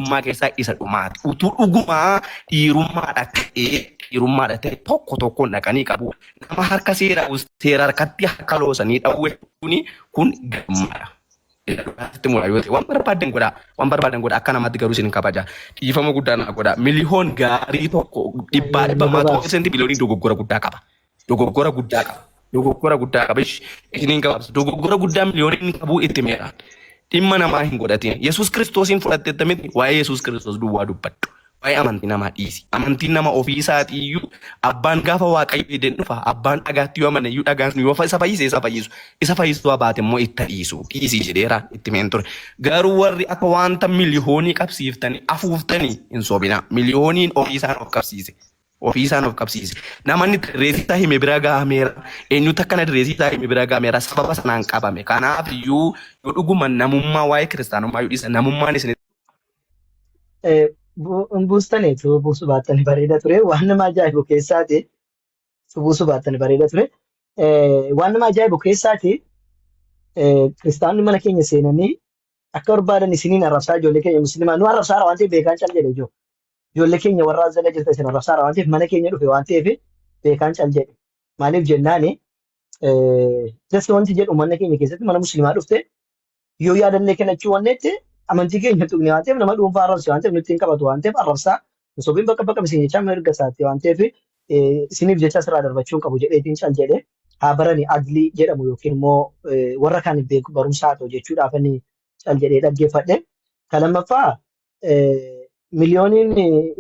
dhiirummaa keessaa isa dhumaati. Utuu dhugumaa dhiirummaadha ta'e tokkoon dhaqanii qabu. Nama harka seera harkatti harka loosanii dhawwe kun gammaadha. Waan barbaadan godha akka namatti garuu isin kabaja. Dhiifama guddaa naa godha. Miliyoon gaarii tokko dhibbaa % biliyoonii dogoggora guddaa qaba. Dogoggora guddaa qaba. Isiniin gabaabsa. Dogoggora guddaa miliyooniin qabu itti meeqa. Dhimma namaa hin godhatin. Yesuus Kiristoosiin fudhatte miti waa'ee Yesuus Kiristoos duwwaa dubbadhu. Waa'ee amantii namaa dhiisi. Amantiin nama ofii isaatiiyyuu abbaan gaafa waaqayyo ideen dhufa abbaan dhagaatti yoo amane iyyuu dhagaan yoo isa fayyise isa fayyisuu baate immoo itti dhiisii jedheera itti meen ture. Garuu warri akka wanta miliyoonii qabsiiftanii afuuftanii hin soobina. Miliyooniin ofii isaan of qabsiise. Namoonni reessisaa hime bira gaameera. Eenyutu akkana reessisaa hime bira gaameera sababa sanaan qabame. Kanaaf iyyuu yoo dhuguma namummaa waa'ee kiristaanummaa yoo dhiisa namummaan isin buustaneetu buusuu baattanii bareeda ture. Waan nama ajaa'ibu keessaati. Buusuu baattanii bareeda ture. Waan nama ajaa'ibu keessaati. Kiristaanonni mana keenya seenanii akka barbaadan isiniin arrabsaa ijoollee keenya musliimaa nu arrabsaara waan ta'eef beekaan cal jedhe ijoo. Ijoollee keenya warra azala jirta isin arrabsaara waan ta'eef mana keenya dhufe waan ta'eef beekaan cal jedhe. Maaliif jennaani jasti wanti jedhu mana keenya keessatti mana musliimaa dhufte yoo yaadallee kennachuu wanneetti amantii keenya tuqne waan ta'eef nama dhuunfaa arrabse waan ta'eef nutti hin qabatu waan ta'eef arrabsaa sobiin bakka isin jechaa mirga isaatti waan ta'eef isiniif jecha sirraa darbachuun qabu jedheetiin cal jedhe haa barani adlii jedhamu yookiin immoo warra kaan beeku barumsaa ta'u jechuudhaaf inni cal jedhee dhaggeeffadhe. Kan lammaffaa miliyooniin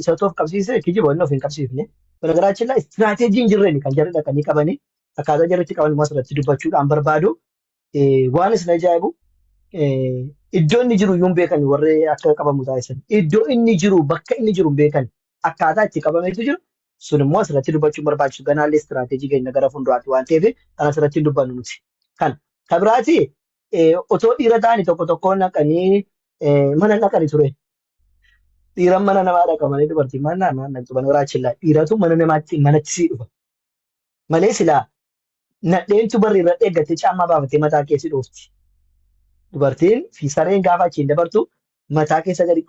isa of qabsiise kijiba inni of hin qabsiifne. Gargaraachilla istiraateejiin jirreen kan jarri dhaqanii qabanii akkaataa jarritti qaban immoo asirratti dubbachuudhaan barbaadu waan isin ajaa'ibu iddoo inni jiru iyyuu beekan warri akka qabamu taasisan iddoo inni jiru bakka inni jiru beekan akkaataa itti qabameetu jiru sun immoo asirratti dubbachuun barbaachisu ganaallee istiraateejii keenya gara fuulduraatti waan ta'eef kan asirratti dubbannu nuti. Kan biraati otoo dhiira ta'anii tokkoon naqanii mana naqanii ture. Dhiiran mana namaa dhaqamanii dubartiin mana naqxu baraachilla dhiiratu mana namaatti manatti sii dhufa. Malee silaa nadheentu barri irra eeggattee caammaa baafattee mataa keessi dhoofti. Dubartiin fi sareen gaafa achiin dabartu mataa keessa gadi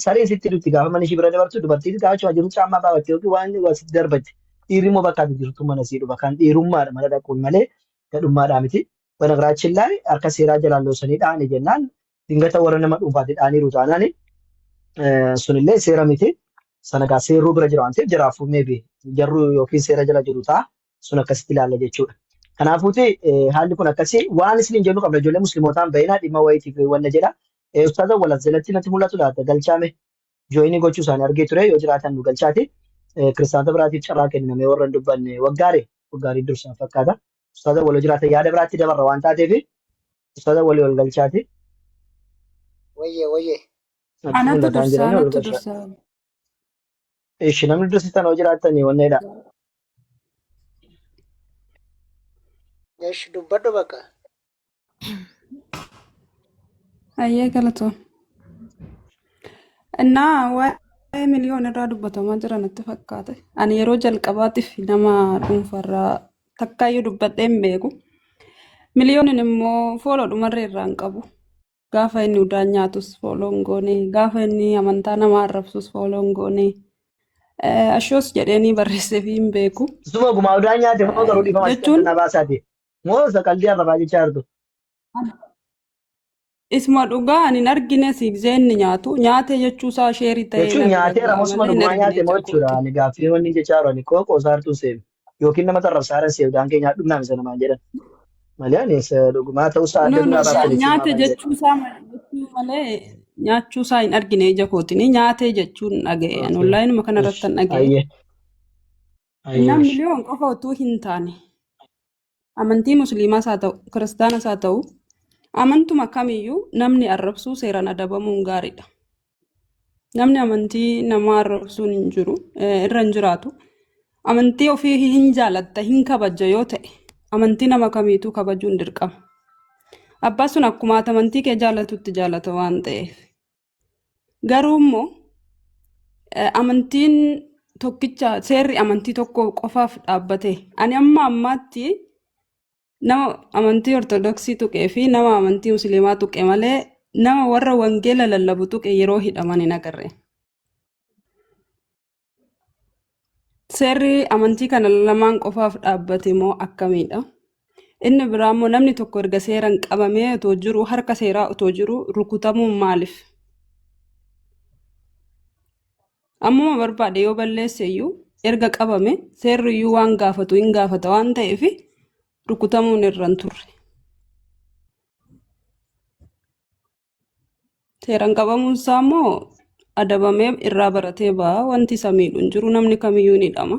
sareen sitti dhufti gaafa mana ishii bira dabartu dubartiin gaafa cima jiru caammaa baafattee yookiin waan wasitti darbatti dhiirri immoo bakka jirtu mana sii dhufa kan dhiirummaadha mana dhaquun malee gadhummaadhaa miti. Baraachillaa harka seeraa jalaan loosanii dhaane jennaan dingata warra nama dhuunfaatti dhaaniiru taanaan sunillee seera miti. Sanagaa seerruu bira jira waan ta'eef jiraafuu meebi jarru yookiin seera jala jiru ta'a sun akkasitti ilaalla jechuudha. Kanaafuuti haalli kun akkasii waan isin jennu qabna ijoollee musliimotaan baay'inaa dhimma wayiitiif wanna jedha. Ustaaza walas jalatti natti mul'atu laata galchaame jooyinii gochuu isaanii argee ture yoo jiraatan nu galchaati. Kiristaanota biraatiif carraa kenname warra hin dubbanne waggaarii dursaa fakkaata. Ustaaza waloo jiraatan yaada biraatti dabarra waan taateef ustaaza walii wal galchaati. Wayyee. Anatu dursaa. Ishi namni dursitan yoo jiraatanii wanneedha. Yesh dubbadhu bakka. Ayyee galatoon. Innaa waa'ee miliyoona irraa dubbatamaa jiran natti fakkaate. Ani yeroo jalqabaatiif nama dhuunfarraa takkaayyuu dubbadhee hin beeku. Miliyooniin immoo fooloo dhumarree irraa hin qabu. Gaafa inni udaan nyaatus fooloo hin goone. Gaafa inni amantaa namaa arrabsus fooloo hin goone. Ashoos jedheenii barreessee fi hin beeku. Suma gumaa udaan nyaate moo garuu dhiifama Jechuun na baasaati. Moo saqaldii arrabaa jechaa jirtu. isma dhugaa ani hin argine siibzee inni nyaatu nyaate jechuusaa sheerii ta'ee Jechuun nyaatee ramusuma dhugumaa nyaate moo jechuudha. Ani gaaffii wanni jechaa jiru ani koo saartuu seenu yookiin nama tarrabsaaran seenu daangee nyaadhu naam isa namaan jedhan. Malee ani dhugumaa ta'uu isaa adda duraa baafate nyaate jechuusaa malee nyaachuusaa hin argine ija kootiin nyaate jechuun dhaga'e ani onlaayinuma kanarratti hin dhaga'e. Namni miliyoon qofa utuu hin taane amantii musliimaas haa ta'u kiristaanas haa ta'u amantuma kamiyyuu namni arrabsuu seeraan adabamuun gaariidha. Namni amantii nama arrabsuun hin jiru irra hin jiraatu. Amantii ofii hin jaalatta hin kabajja yoo ta'e amantii nama kamiituu kabajuun dirqama. Abbaan sun akkuma amantii kee jaalatutti jaalata waan ta'eef. Garuu immoo amantiin tokkicha seerri amantii tokko qofaaf dhaabbate. Ani amma ammaatti nama amantii ortodoksii tuqee fi nama amantii musliimaa tuqe malee nama warra wangeela lallabu tuqe yeroo hidhaman hin agarre. Seerri amantii kana lamaan qofaaf dhaabbate moo akkamiidha? Inni biraa immoo namni tokko erga seeraan qabamee otoo jiru harka seeraa otoo jiru rukutamuun maaliif? Ammuma barbaade yoo balleesse iyyuu erga qabame seerri iyyuu waan gaafatu hin gaafata waan ta'eef rukutamuun irra hin turre. Seeraan qabamuun isaa immoo adabamee irraa baratee ba'a wanti isa miidhu hin jiru namni kamiyyuu ni hidhama.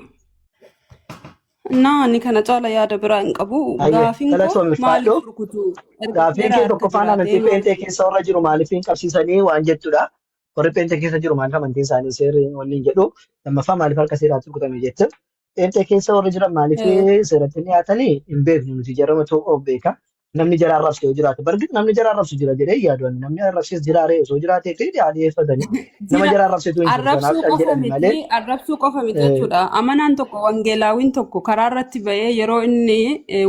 Naani kana caala yaada biraa hin qabu. Gaafiin koo maaliif rukutu? Gaafiin kee tokko faana amantii pheenxee keessa warra jiru maaliif hin qabsiisanii waan jettudha. Warri pheenxee keessa jiru maaliif amantiin isaanii seerri waliin jedhu lammaffaa maaliif harka seeraatti rukutame jette. Pheenxee keessa warri jiran maaliif seeratti dhiyaatanii hin beeknu nuti jarama of beeka. Namni jara arrabsu yoo jiraate bargit namni jara arrabsu jira jedhee yaadu namni arrabsis jiraaree osoo jiraatee fi dhiyeeffatanii nama jara arrabsitu hin jiru kanaaf kan jedhani malee. Arrabsuu qofa miti jechuudha. Amanaan tokko wangeelaawiin tokko karaa irratti bahee yeroo inni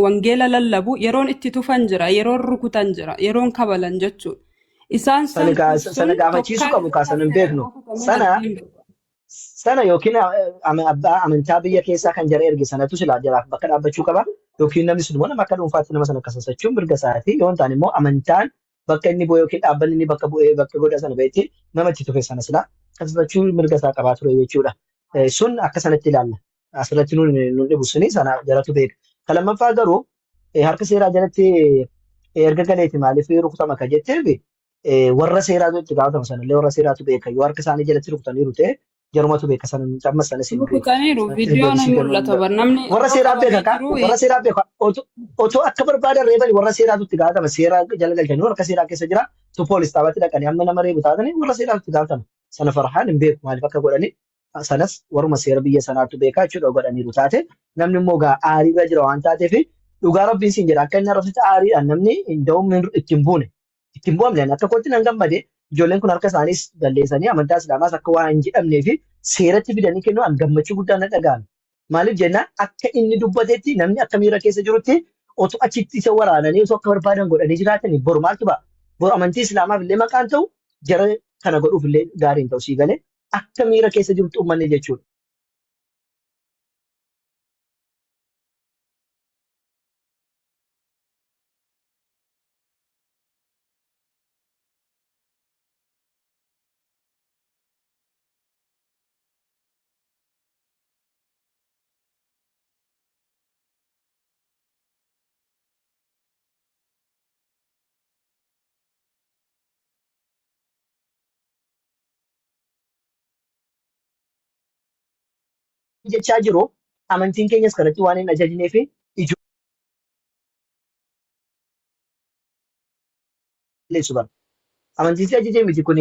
wangeela lallabu yeroon itti tufan jira yeroon rukutan jira yeroon kabalan jechuudha. Isaan sana gaafachiisuu qabu kaasan hin beeknu sana yookiin amantaa biyya keessaa kan jara erge sanatu silaa jiraaf bakka dhaabbachuu qaba. Yookiin namni sun nama akka dhuunfaatti nama sana kasasachuun mirga isaati yoo ta'an immoo amantaan bakka inni bu'e yookiin dhaabbanni inni bakka bu'ee bakka godha sana ba'etti nama itti tufe sana silaa kasasachuu mirga isaa qabaa ture jechuudha. Sun akka sanatti ilaalla. Asirratti nuun dhibu suni sana jalatu beeka. Kan lammaffaa garuu harka seeraa jalatti erga galeeti maaliif rukutama ka jetteef warra seeraatu itti gaafatama sanallee warra seeraatu beeka yoo harka isaanii jalatti rukutaniiru ta'e jarumatu beeka sana amma sana sin rukutaniiru viidiyoon mul'ata barnamni warra seeraa beeka warra seeraa beeka otoo akka barbaadan reebani warra seeraatu itti gaafatama seeraa jala galchanii harka seeraa keessa jira tu poolis taabatti dhaqanii amma nama reebu taatanii warra seeraatu itti gaafatama sana farhaan hin beeku maaliif akka godhani sanas waruma seera biyya sanaatu beekaa jechuudha godhaniiru taate namni immoo gaa aariirra jira waan taateef dhugaa rabbiin siin jedha akka inni arrabsitti aariidhaan namni da'uun ittiin buune ittiin bu'amne akka kootti nan gammade ijoolleen kun harka isaaniis balleessanii amantaa islaamaas akka waan hin jedhamnee fi seeratti fidanii kennu an gammachuu guddaan na dhaga'ame. Maaliif jennaan akka inni dubbatetti namni akka miira keessa jirutti otoo achitti isa waraananii osoo akka barbaadan godhanii jiraatanii boru maaltu ba'a? Boru amantii islaamaaf illee maqaan ta'u jara kana godhuuf illee gaariin ta'u sii galee akka miira keessa jirutti uummanne jechuudha. Jechaa jiru amantiin keenyas kanatti waan hin ajajnee fi ijoollee suban. Amantiin ajajee miti kun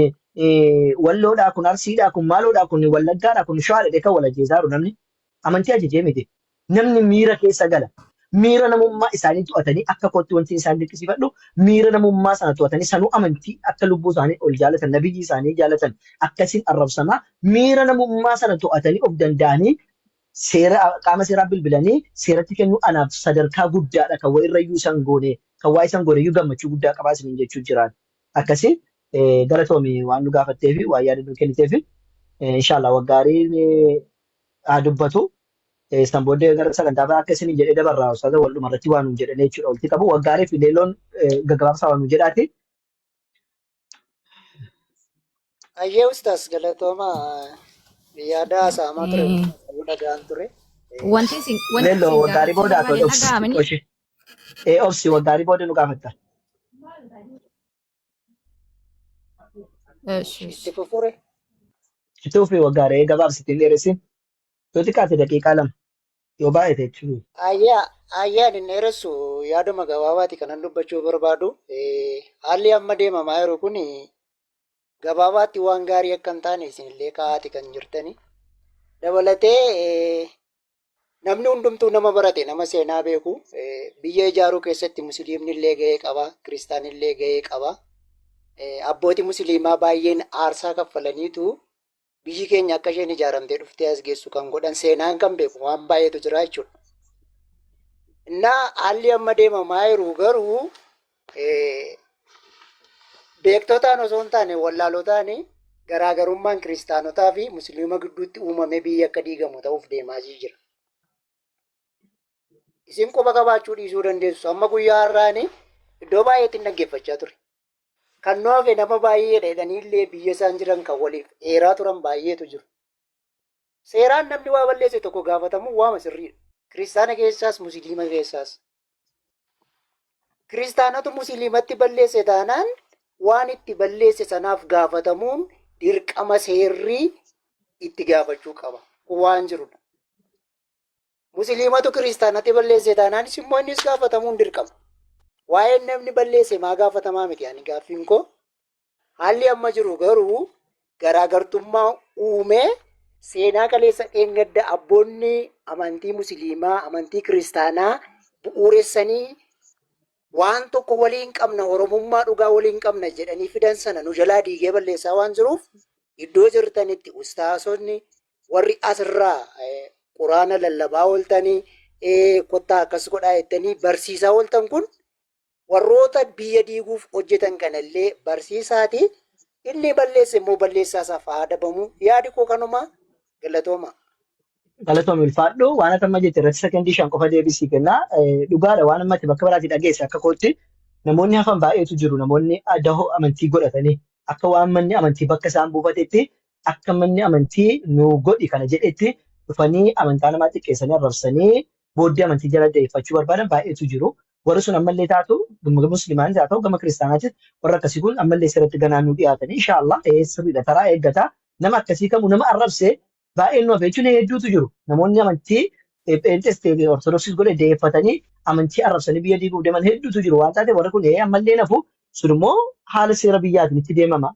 walloodhaa kun arsiidhaa kun maaloodhaa kun wallaggaadhaa kun shawaa kan wal ajjeesaa jiru namni amantii ajajee miti. Namni miira keessa gala. Miira namummaa isaanii to'atanii akka kootti wanti isaan dinqisiifadhu miira namummaa sana to'atanii sanuu amantii akka lubbuu isaanii ol jaalatan nabiyyi isaanii jaalatan akkasiin arrabsamaa miira namummaa sana to'atanii of danda'anii seera qaama seeraa bilbilanii seeratti kennuu anaaf sadarkaa guddaadha kan wayirra iyyuu isaan goone kan waa isaan goone iyyuu gammachuu guddaa qabaasanii jechuu jiraan akkasii galatoomi waan nu gaafattee fi waa yaada nu kennitee fi inshaallah waggaariin haa dubbatu san booddee gara sagantaa biraa akka isin jedhee dabarraa usaata wal dhumarratti waan nu jedhanii jechuudha walitti qabu waggaarii fi leelloon gaggabaabsaa waan nu jedhaati. Ayyee ustaas galatooma yaada haasamaa ture dhagaan ture. Leelloo waggaarii booda haa ta'u obsi waggaarii booda nu gaafatta. Itti fufure. Itti fufee waggaarii gabaabsitiin dheeressin. Yoo xiqqaate daqiiqaa lama yoo baay'ate jechuudha. Ayyaan hin dheeressu yaaduma gabaabaati kanan dubbachuu barbaadu. Haalli amma deemamaa jiru kun gabaabaatti waan gaarii akka hin taane isinillee kaa'aati kan jirtani. Dabalatee namni hundumtuu nama barate nama seenaa beeku biyya ijaaruu keessatti musliimni illee gahee qaba kiristaanni illee gahee qaba. Abbootii musliimaa baay'een aarsaa kaffalaniitu biyyi keenya akka isheen ijaaramtee dhuftee as geessu kan godhan seenaan kan beeku waan baay'eetu jira jechuudha. Innaa haalli amma deemamaa jiru garuu beektotaan osoo hin taane wallaalotaan garaagarummaan kiristaanotaa fi musliima gidduutti uumame biyya akka diigamu ta'uuf deemaa jira. Isin quba qabaachuu dhiisuu dandeessu. Amma guyyaa har'aan iddoo baay'eetti dhaggeeffachaa ture. Kan nu hafe nama baay'ee dheedhaniillee biyya isaan jiran kan waliif eeraa turan baay'eetu jiru. Seeraan namni waa balleesse tokko gaafatamu waama sirriidha. Kiristaana keessaas musliima keessaas. Kiristaanatu musliimatti balleesse taanaan waan itti balleesse sanaaf gaafatamuun dirqama seerrii itti gaafachuu qaba. Kun waan jirudha. Musliimatu kiristaanatti balleesse taanaanis immoo innis gaafatamuun dirqama. Waa'een namni balleesse maa gaafatamaa miti ani gaaffiin koo. Haalli amma jiru garuu garaagartummaa uumee seenaa kaleessa dheengadda abboonni amantii musliimaa, amantii kiristaanaa bu'uuressanii waan tokko waliin qabna, oromummaa dhugaa waliin qabna jedhanii fidan sana nu jalaa diigee balleessaa waan jiruuf iddoo jirtanitti ustaasonni warri asirraa quraana lallabaa ooltanii kottaa akkas godhaa jettanii barsiisaa ooltan kun warroota biyya diiguuf hojjetan kanallee barsiisaati. Inni balleesse immoo balleessaa isaaf haa adabamu. Yaadi koo kanuma galatooma. Galatoom ulfaadhu waan amma jette irratti sekondii shan qofa deebisii kennaa dhugaadha waan ammatti bakka biraatti dhageesse akka kootti namoonni hafan baay'eetu jiru namoonni dahoo amantii godhatanii akka waan manni amantii bakka isaan buufatetti akka manni amantii nu godhi kana jedhetti dhufanii amantaa namaa xiqqeessanii arrabsanii booddee amantii jala deeffachuu barbaadan baay'eetu jiru. Warri sun ammallee taatu gama musliimaanis haa ta'u gama kiristaanaatis warra akkasii kun ammallee sirriitti ganaan nu dhiyaatanii inshaallah sirriidha taraa eeggata nama akkasii kamuu nama arrabsee baay'een nu hafee jechuun hedduutu jiru. Namoonni amantii Pheenxees Ortodoksii godhe deeffatanii amantii arrabsanii biyya diiguuf deeman hedduutu jiru waan taateef warri kun ammallee nafu sun immoo haala seera biyyaatiin itti deemama.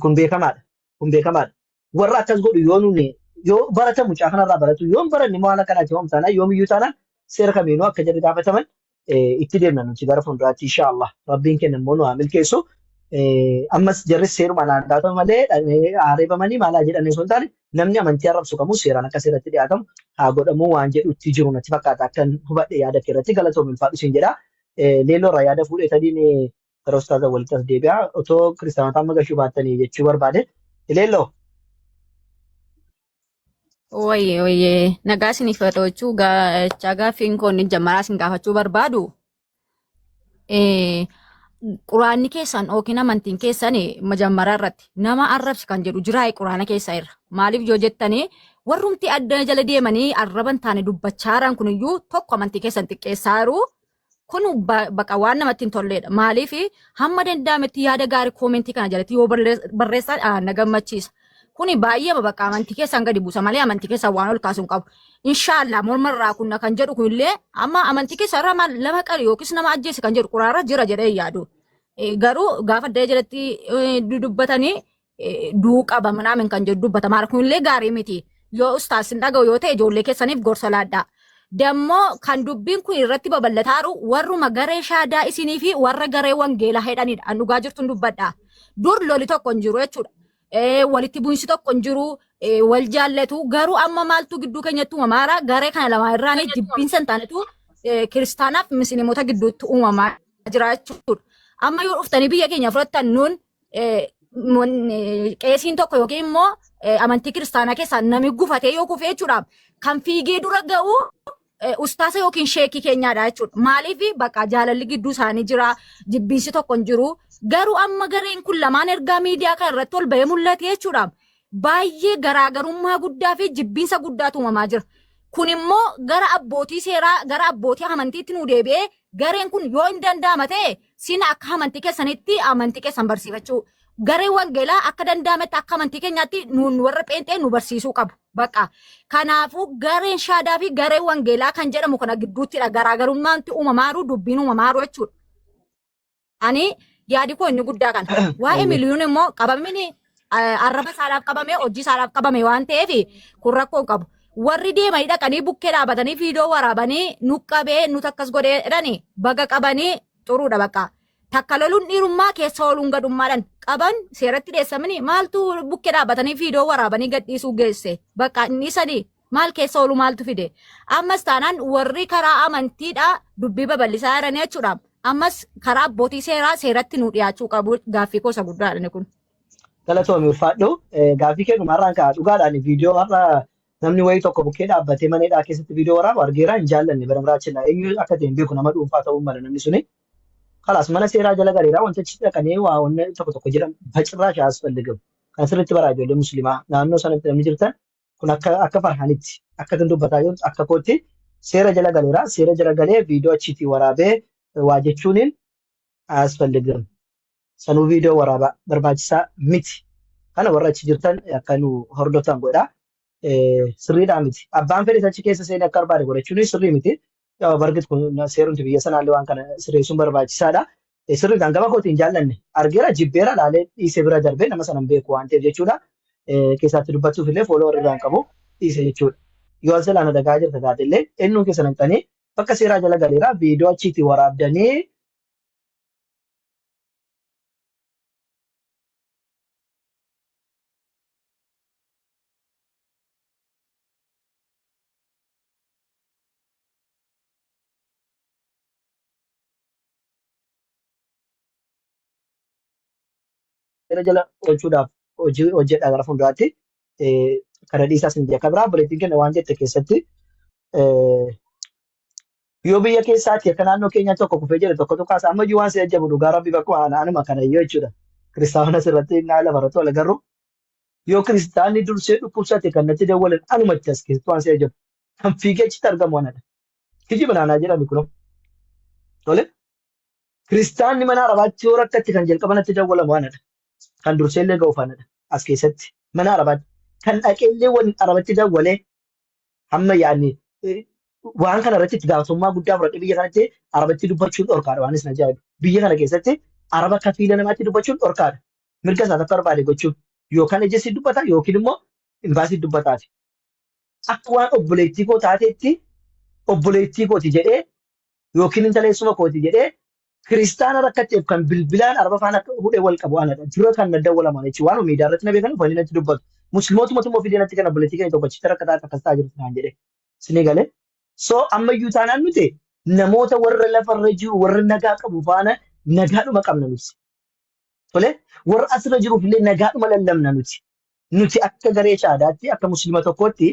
Kun beekamaadha. Kun beekamaadha. Warra akkas godhu yoo nuuni yoo baratamu mucaa kanarraa baratu yoo baranne immoo haala kanaati yoo taanaan yoomiyyuu taanaan seera kamiinuu akka jedhe gaafataman itti deemna nuti gara fuulduraatti inshaallah rabbiin kenna immoo nu haa milkeessu. Ammas jarri seerumaan haa ta'u malee hareebamanii maalaa jedhanii osoo hin taane namni amantii arrabsu kamuu seeraan akka seeratti dhiyaatamu haa godhamu waan jedhutti jiru natti fakkaata akkan hubadhe yaada keerratti galatoom ulfaadhu isin jedha. Leelloorraa yaada fuudhetaniin gara ustaaza walitti as deebi'a otoo kiristaanota amma gashuu baattanii jechuu barbaade. Leelloo. Oye, nagaa isiniif haa ta'u gaaffiin kun jammaraa isin gaafachuu barbaadu. Quraanni keessan yookiin amantiin keessan majammaraa irratti nama arrabsi kan jedhu jiraa'e quraana keessa irra. Maaliif yoo jettanii warrumti adda jala deemanii arraban taane dubbachaaraan kuniyyuu tokko amantii keessan xiqqeessaaru kun baqa waan namatti hin tolledha. Maaliif hamma danda'ametti yaada gaarii koomentii kana jalatti yoo barreessan na gammachiisa. Kuni baay'ee baqa amantii keessan gadi buusa malee amantii keessan waan ol kaasuun qabu. Inshaallah mormarraa kunna kan jedhu kunillee amma amantii keessa irraa lama qari yookiis nama ajjeese kan jedhu quraarra jira jedhee yaadu. Garuu gaafa adda jalatti dubbatanii duu qaba manaamin kan jedhu dubbata maal kunillee gaarii miti. Yoo ustaas hin dhaga'u yoo ta'e ijoollee keessaniif gorsa laadhaa. Dammoo kan dubbiin kun irratti babal'ataaru warruma garee shaadaa isinii fi warra garee wangeelaa hedhanidha. An dhugaa jirtuun dubbadha. Dur loli tokko hin jiru jechuudha. Walitti bu'insi tokko hin jiru wal jaallatu garuu amma maaltu gidduu keenyatti uumamaara garee kana lamaa irraan jibbiinsa hin taanetu kiristaanaaf musliimota gidduutti uumamaa jira jechuudha. Amma yoo dhuftanii biyya keenya fudhattan nuun qeesiin tokko yookiin immoo amantii kiristaanaa keessaa namni gufatee yoo kufee jechuudha kan fiigee dura ga'u ustaasa yookiin sheekii keenyaadha jechuudha. Maaliif bakka jaalalli gidduu isaanii jira jibbiinsi tokko hin jiru. Garuu amma gareen kun lamaan ergaa miidiyaa kan irratti ol bahee mul'ate jechuudha. Baay'ee garaagarummaa guddaa fi jibbiinsa guddaatu uumamaa jira. Kun immoo gara abbootii seeraa gara abbootii amantiitti nu deebi'ee gareen kun yoo hin danda'ama ta'e sina akka amantii keessanitti amantii keessan barsiifachuu. Garee wangeelaa akka danda'ametti akka amantii keenyaatti nuun warra pheenxee nu barsiisuu qabu. Bakka kanaafuu gareen shaadaa fi garee wangeelaa kan jedhamu kana gidduuttidha garaagarummaan uumamaaru dubbiin uumamaaru jechuudha. Ani yaadi koo inni guddaa kana. Waa'ee miliyuun immoo qabamni arraba isaadhaaf qabame hojii isaadhaaf qabame waan ta'eef kun rakkoo qabu. Warri deemanii dhaqanii bukkee dhaabatanii viidiyoo waraabanii nu qabee nuti akkas godhee jedhanii baga qabanii xuruudha bakka. Takka loluun dhiirummaa keessa ooluun gadummaadhaan qaban seeratti dhiyeessamanii maaltu bukkee dhaabatanii viidiyoo waraabanii gadhiisuu geesse bakka inni sadii maal keessa oolu maaltu fide. Ammas taanaan warri karaa amantiidhaa dubbii babal'isaa jiranii jechuudha. ammas karaa abbootii seeratti nu dhiyaachuu qabu gaaffii gosa guddaadha inni kun. Galatoomii ulfaadhu. Gaaffii kennumarraan ka'a dhugaadhaan viidiyoo har'a namni wayii tokko bukkee dhaabbatee maneedhaa keessatti viidiyoo waraabaa argeera hin jaallanne bara biraachina eenyu akka ta'e hin beeku nama dhuunfaa ta'uu mala namni suni. Kalaas mana seeraa jala galeeraa wanta achi dhaqanii waa wanna tokko jedhan bacirraa shaas falligamu. Kan sirriitti baraa ijoollee musliimaa naannoo sanatti namni jirtan kun akka farhanitti akka kan dubbataa jiru akka kootti seera jala galeeraa seera jala galee viidiyoo achiitii waraabee waa jechuuniin as falligamu. Sanuu viidiyoo waraabaa barbaachisaa miti. Kana warra achi jirtan akka nu hordoftan godha. Sirriidhaa miti. Abbaan fedhe achi keessa seenee akka barbaade godhachuun sirrii miti. Bargit kun seerumti biyya sanaallee waan kana sirreessuun barbaachisaadha. Sirriidhaan gama kootiin jaallanne argeera jibbeera laalee dhiisee bira darbee nama sana hin beeku waan ta'eef jechuudha. Keessatti dubbachuuf illee fooloo irraan qabu dhiise jechuudha. Yoo asilaan adagaa jirta taatellee eenyuun keessa naqxanii bakka seeraa jala galeeraa viidiyoo achiitii waraabdanii seera jala oolchuudhaaf hojjedha gara fuulduraatti kana dhiisaas hin jee kabraa buleettiin kenna waan jette keessatti yoo biyya keessaatti akka naannoo keenya tokko kufee jira tokko tokko amma iyyuu waan si ajjabu dhugaa rabbi bakka anuma kana iyyuu jechuudha kiristaana sirratti naa lafarratti wal agarru yoo kiristaanni dursee dhukkubsate kan natti dawwalan anumatti as keessatti waan si ajjabu kan fiigee achitti argamu anadha kiji banaanaa jedhami kunoo tole kiristaanni mana arabaatti yoo rakkatti kan jalqaba natti dawwalamu anadha. Kan durseellee ga'u faanadha as keessatti mana arabaatti kan dhaqeellee waliin arabatti dawwalee hamma yaadni waan kana irratti itti gaafatamummaa guddaa fudhadhe biyya kanatti arabatti dubbachuun dhorkaadha waanis na ajaa'ibu biyya kana keessatti araba kafiila namaatti dubbachuun dhorkaadha mirga isaa akka barbaade gochuun yookaan ejjesi dubbata yookiin immoo imbaasii dubbataati akka waan obboleettii koo taateetti obboleettii kooti jedhee yookiin intaleessuma kooti jedhee kiristaana rakkatteef kan bilbilaan araba faana hudhee wal qabu anadha dura kan na dawwalaman jechuun waan miidiyaa irratti na beekan uffanni natti dubbatu musliimootuma immoo fidee natti kan obboleettii keenya tokkochitti rakkataa akkas ta'aa jirtu naan jedhee sinii galee soo ammayyuu taanaan nuti namoota warra lafarra jiru warra nagaa qabu faana nagaadhuma qabna nuti tole warra asirra jiruuf illee nagaadhuma lallabna nuti akka garee shaadaatti akka musliima tokkootti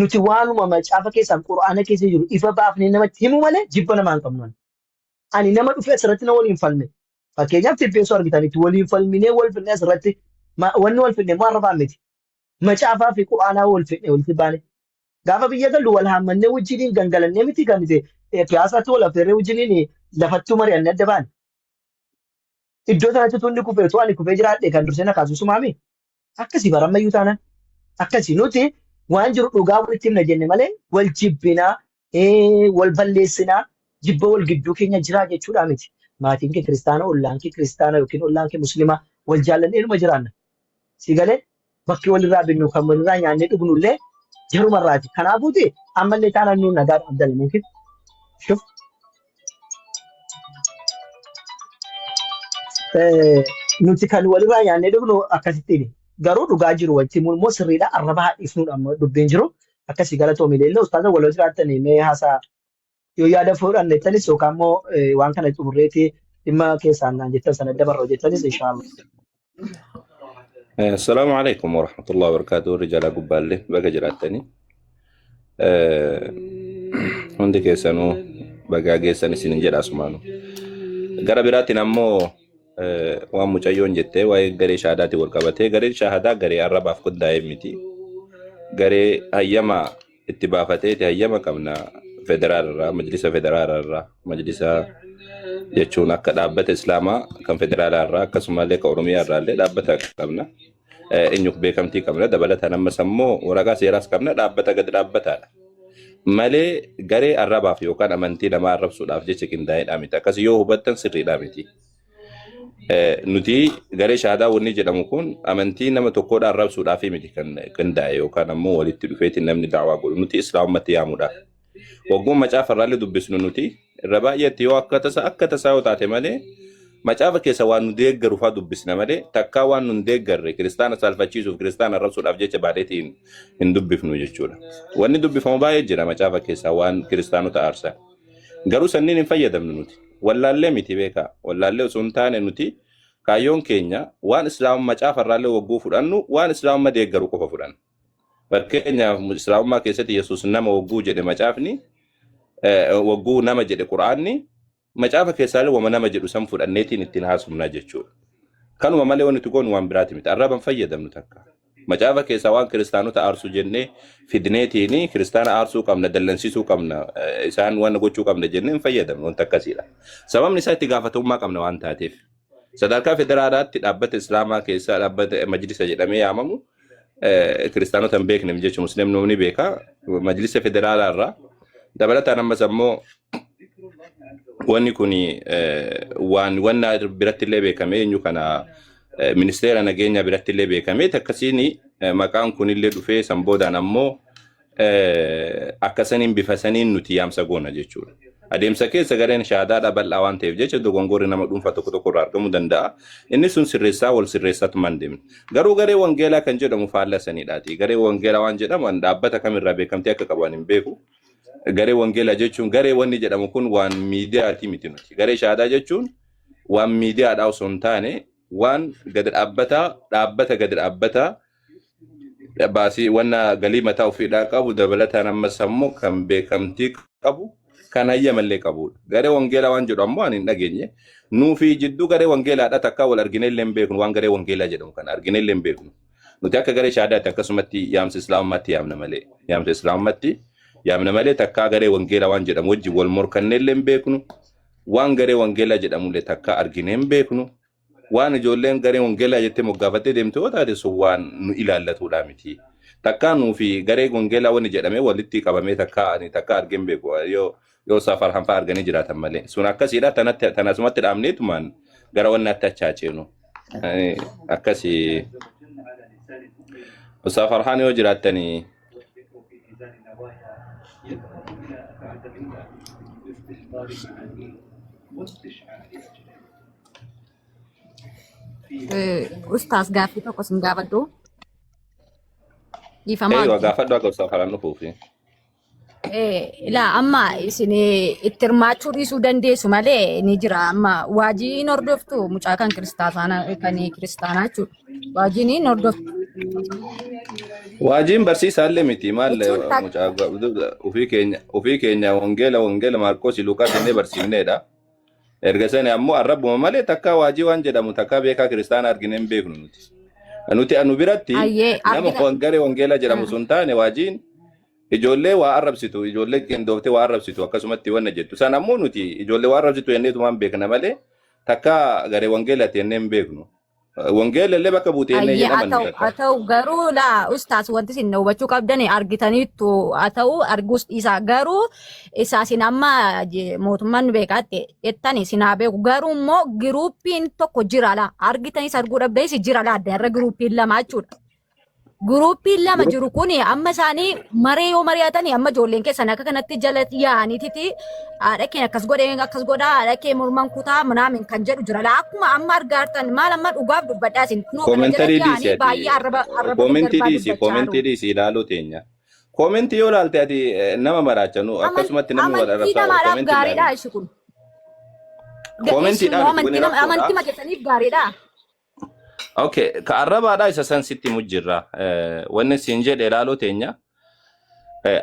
nuti waanuma macaafa keessaan quraana keessa jiru ifa baafnee namatti himu malee jibba namaa hin qabnu. Ani nama dhufee asirratti na waliin falme. Fakkeenyaaf tibbeessoo argitanitti waliin falminee wal fidnee asirratti wanni wal fidnee maal rafaan miti. Macaafaa fi quraanaa wal fidnee walitti baane. Gaafa biyya gallu wal hammannee wajjiniin gangalannee miti kan piyaasaatti wal affeerree wajjiniin lafattuu mari'annee adda baane. Iddoo sanatti tunni kufeetu ani kufee jiraadhe kan dursee na kaasusu maami. Akkasii barammayyuu taanaan. Akkasii nuti waan jiru dhugaa walitti himna jenne malee wal jibbinaa wal balleessinaa. Jibba wal gidduu keenya jiraa jechuudha miti. Maatiin kee kiristaana, ollaan kee kiristaana yookiin ollaan kee musliimaa wal jaallannee ilma jiraanna. Si galee bakki walirraa binnu kan walirraa nyaannee dhugnu illee jarumarraati. Kanaafuuti ammallee taanaan nuun nagaadha abdalla mumkin. Shuf. Nuti kan walirraa nyaannee dhugnu akkasittiin garuu dhugaa jiru wajjin immoo sirriidha arraba haadhiifnuudha amma dubbiin jiru akkasii galatoomi illee ustaaza waloo jiraatanii mee haasaa yoo yaada fuudhan jettanis yookaan immoo waan kana xumurreetii dhimma keessaan naan jettan sana dabarra jettanis inshaallah. Assalamu alaikum warahmatullahi wabarakatuh rijala gubbaalle baga jiraatanii hundi keessanuu bagaa geessan isin jedha asumaanu gara biraatiin ammoo waan mucayyoon jettee waa'ee garee shahaadaatti wal qabatee gareen shahaadaa garee arrabaaf qindaa'e miti garee hayyama itti baafateeti hayyama qabna federaalirraa majlisa federaalirraa majlisa jechuun akka dhaabbata islaamaa kan federaalirraa akkasumallee kan oromiyaarraa illee dhaabbata qabna eenyuuf beekamtii qabna dabalataan ammas ammoo waraqaa seeraas qabna dhaabbata gad dhaabbataadha malee garee arrabaaf yookaan amantii namaa arrabsuudhaaf jecha qindaa'eedha miti akkas yoo hubattan sirriidha miti. Nuti garee shahaadaa wanni jedhamu kun amantii nama tokkodha arrabsuudhaaf miti kan qindaa'e yookaan ammoo walitti dhufeetiin namni daawaa godhu nuti islaamummaatti yaamuudha. Waggoon macaafa irraallee dubbisnu nuti irra baay'eetti yoo akka tasaa yoo taate malee macaafa keessa waan nu deeggaru fa'aa dubbisna malee takkaa waan nu deeggarre kiristaana saalfachiisuuf kiristaana arrabsuudhaaf jecha baadheetiin hin dubbifnu jechuudha. Wanni dubbifamu baay'ee jira macaafa keessa waan kiristaanota aarsan. garuu sanniin hin fayyadamnu nuti wallaallee miti beekaa wallaallee osoo hin taane nuti kaayyoon keenya waan islaamummaa macaafarraallee wagguu fudhannu waan islaamummaa deeggaru qofa fudhanna fakkeenyaaf islaamummaa keessatti Yesuus nama wagguu jedhe macaafni wagguu nama jedhe quraanni macaafa keessaallee wama nama jedhu san fudhanneetiin ittiin haasumnaa jechuudha kanuma malee wanti goonu waan biraati miti arraban fayyadamnu takka macaafa keessaa waan kiristaanota aarsuu jennee fidneetiin kiristaana aarsuu qabna dallansiisuu qabna isaan waan gochuu qabna jennee hin fayyadamnu wanta akkasiidha sababni isaa itti gaafatamummaa qabna waan taateef sadarkaa federaalaatti dhaabbata islaamaa keessaa dhaabbata majlisa jedhamee yaamamu kiristaanota hin beekne jechuun musliimni ni beeka majlisa federaalaa irraa dabalataan ammas ammoo wanni kun waan biratti illee beekame eenyu kana ministeera nageenya biratti illee beekame akkasiin maqaan kun illee dhufee sanboodaan ammoo akkasaniin bifasaniin nuti yaamsa goona jechuudha. Adeemsa keessa gareen shahaadaadha bal'aa waan ta'eef jecha dogongorri nama dhuunfaa tokko tokko irraa argamuu danda'a. Inni sun sirreessaa wal sirreessaatu mandeemne. Garuu garee wangeelaa kan jedhamu faallaa saniidhaati. Garee wangeelaa waan jedhamu dhaabbata kamirraa beekamtee akka qaban hin beeku. Garee wangeelaa jechuun garee wanni jedhamu kun waan miidiyaati miti nuti. Garee shahaadaa jechuun waan miidiyaadhaa osoo hin taane waan gad dhaabbata gad dhaabbataa baasii wanna galii mataa ofiidhaa qabu dabalataan ammas ammoo kan beekamtii qabu kan hayyamallee qabudha. Garee wangeelaa waan jedhu ammoo ani hin dhageenye. Nuufi jidduu garee wangeelaadha takka wal arginee illee hin beeknu waan garee wangeelaa jedhamu kan arginee illee hin beeknu. Nuti akka garee shahaadaatti akkasumatti yaamsa islaamummaatti yaamna malee. Yaamsa islaamummaatti yaamna malee takka garee wangeelaa waan jedhamu wajjin wal morkannee illee hin beeknu. Waan garee wangeelaa jedhamullee takka arginee hin beeknu. Waan ijoolleen garee wangeelaa jettee moggaafattee deemte yoo taate sun waan nu ilaallatudha miti. Takka nuufi garee wangeelaa wanni jedhamee walitti qabamee takka argee hin beeku yoo safar hanfaa arganii jiraatan malee. Sun akkasiidha tanasumatti dhaabneetumaan gara wanni akka achaacheenu. Akkasii safar haan yoo jiraattanii Ustaas gaaffii tokko sin gaafadhu. Eeyyoo gaafadhu akka safaraan dhufuufi. Ilaa amma isin itti hirmaachuu dhiisuu dandeessu malee ni jira amma waajiin hordoftu mucaa kan kiristaanaa jechuudha. Waajiin hin hordoftu. Waajiin barsiisaallee miti maal mucaa ofii keenya wangeela Maarqoos Luuqaas illee barsiifneedha. Erga sani ammoo arrabuma malee takka waajii waan jedhamu takka beekaa kiristaana arginee hin beeknu nuti. Nuti anu biratti nama garee wangeelaa jedhamu sun taane waajiin ijoollee waa arrabsitu ijoollee qindooftee waa arrabsitu akkasumatti wanna jettu. San ammoo nuti ijoollee waa arrabsitu jenneetumaan beekna malee takka garee wangeelaatti jennee hin beeknu. Wangeela illee bakka buutee inni jedhaman haa ta'u garuu laa ustaas wanti isin hubachuu qabdan argitaniittu haa ta'u arguus isaa garuu isaasin amma mootummaan beekaatti jettani sinaa beeku garuu immoo giruuppiin tokko jira laa argitanis arguu dhabdees jira laa adda irra giruuppiin lama jechuudha. Giruuppiin lama jiru kun amma isaanii maree yoo mari'atanii amma ijoolleen keessan akka kanatti jalatti yaa'aniititi haadha keenya akkas godhaa haadha kee morman kutaa manaamin kan jedhu jira laa akkuma amma argaartan maal amma dhugaaf dubbadhaa isin koomentii dhiisii ilaaluu teenya. Koomentii yoo ilaalte ati nama maraachanu akkasumatti namni wal arrabsaa namaadhaaf gaariidha ishi kun. Amantii makeessaniif gaariidha. Okay, ka arrabaadha isa san sitti mujjirra. Wanni siin jedhe ilaaluu teenya.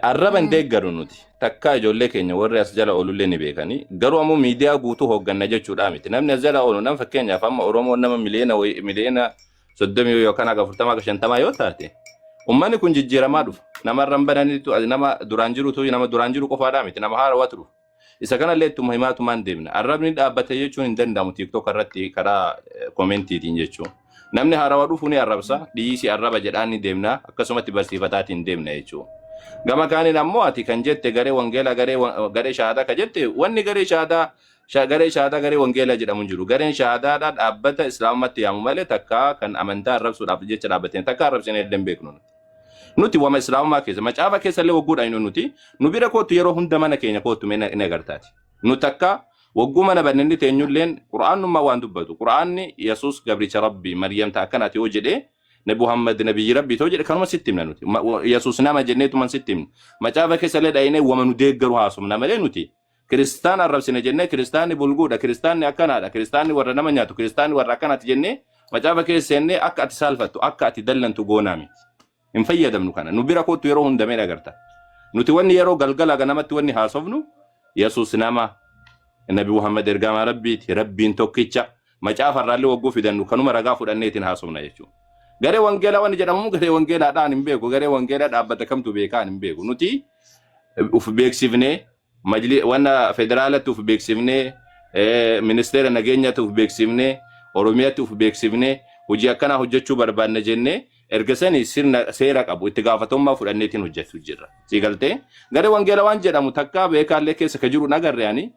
Arraban deeggaru nuti. Takka ijoollee keenya warri as jala oolullee ni beekanii. Garuu ammoo miidiyaa guutuu hoogganna jechuudha miti. Namni as jala oolu nama fakkeenyaaf amma Oromoo nama miliyoona 30 yookaan 40 yoo taate. Uummanni kun jijjiiramaa dhufa. Namarran bananiitu nama duraan jiru qofaadha miti. Nama haarawaa dhufa. Isa kanallee ittuma himaatumaan deemna. Arrabni dhaabbate jechuun hin danda'amu TikTok irratti karaa koomentiitiin jechuudha. Namni haarawaa dhufu ni arrabsa, dhiisi arraba jedhaan ni deemna, akkasumatti barsiifataatiin deemna jechuudha. Gama kaaniin ammoo ati kan jette garee wangeelaa garee shahaadaa ka jette wanni garee shahaadaa garee wangeelaa jedhamu jiru. Gareen shahaadaadhaa dhaabbata islaamummaatti yaamu malee takka kan amantaa arrabsuudhaaf jecha dhaabbateen takka arrabsinee illee hin beeknu. Nuti wama islaamummaa keessa macaafa keessa illee wagguudha nuti nu bira kootu yeroo hunda mana keenya kootu ni agartaati. Nu takka wagguu mana bannanni teenyulleen quraanummaa waan dubbatu quraanni Yesuus gabricha rabbi Maryam ta'akkanati yoo jedhee Nabi Muhammad nabiyyi rabbi too jedhe kanuma sitti himna nuti Yesuus nama jenneetuman sitti himna macaafa keessa illee dhaayinee wama nu deeggaru haasofna malee nuti كريستان الربسين جنة كريستاني بلغودا كريستاني أكنادا كريستاني ورا نمنياتو كريستاني ورا كنات جنة مجابا كيسيني أكا أتسالفتو أكا أتدلن تقونامي انفيدا منو كان نبيرا كو تيرو هندمين أغرتا نتواني يرو غلغلا غنمت تواني هاسوفنو يسوس ناما النبي محمد إرقام ربي توكيتشا مجافا رالي وقو في دنو كانوا مرغافو دنيتين هاسوفنا يجو غري وانجيلا واني جدامو غري وانجيلا دان مبيكو غري وانجيلا دابتا كمتو بيكان مبيكو نتي وف بيكسيفني مجلس وانا فدرالة وف بيكسيفني منستير نجينيا وف بيكسيفني أوروميا وف بيكسيفني وجي كنا هجتشو بربان نجنة إرجسني سيرك أبو اتقافتهم ما فرنيتين هجتشو جرا سيقلتي غري وانجيلا وانجيلا متكا بيكال لك سكجرو نجر يعني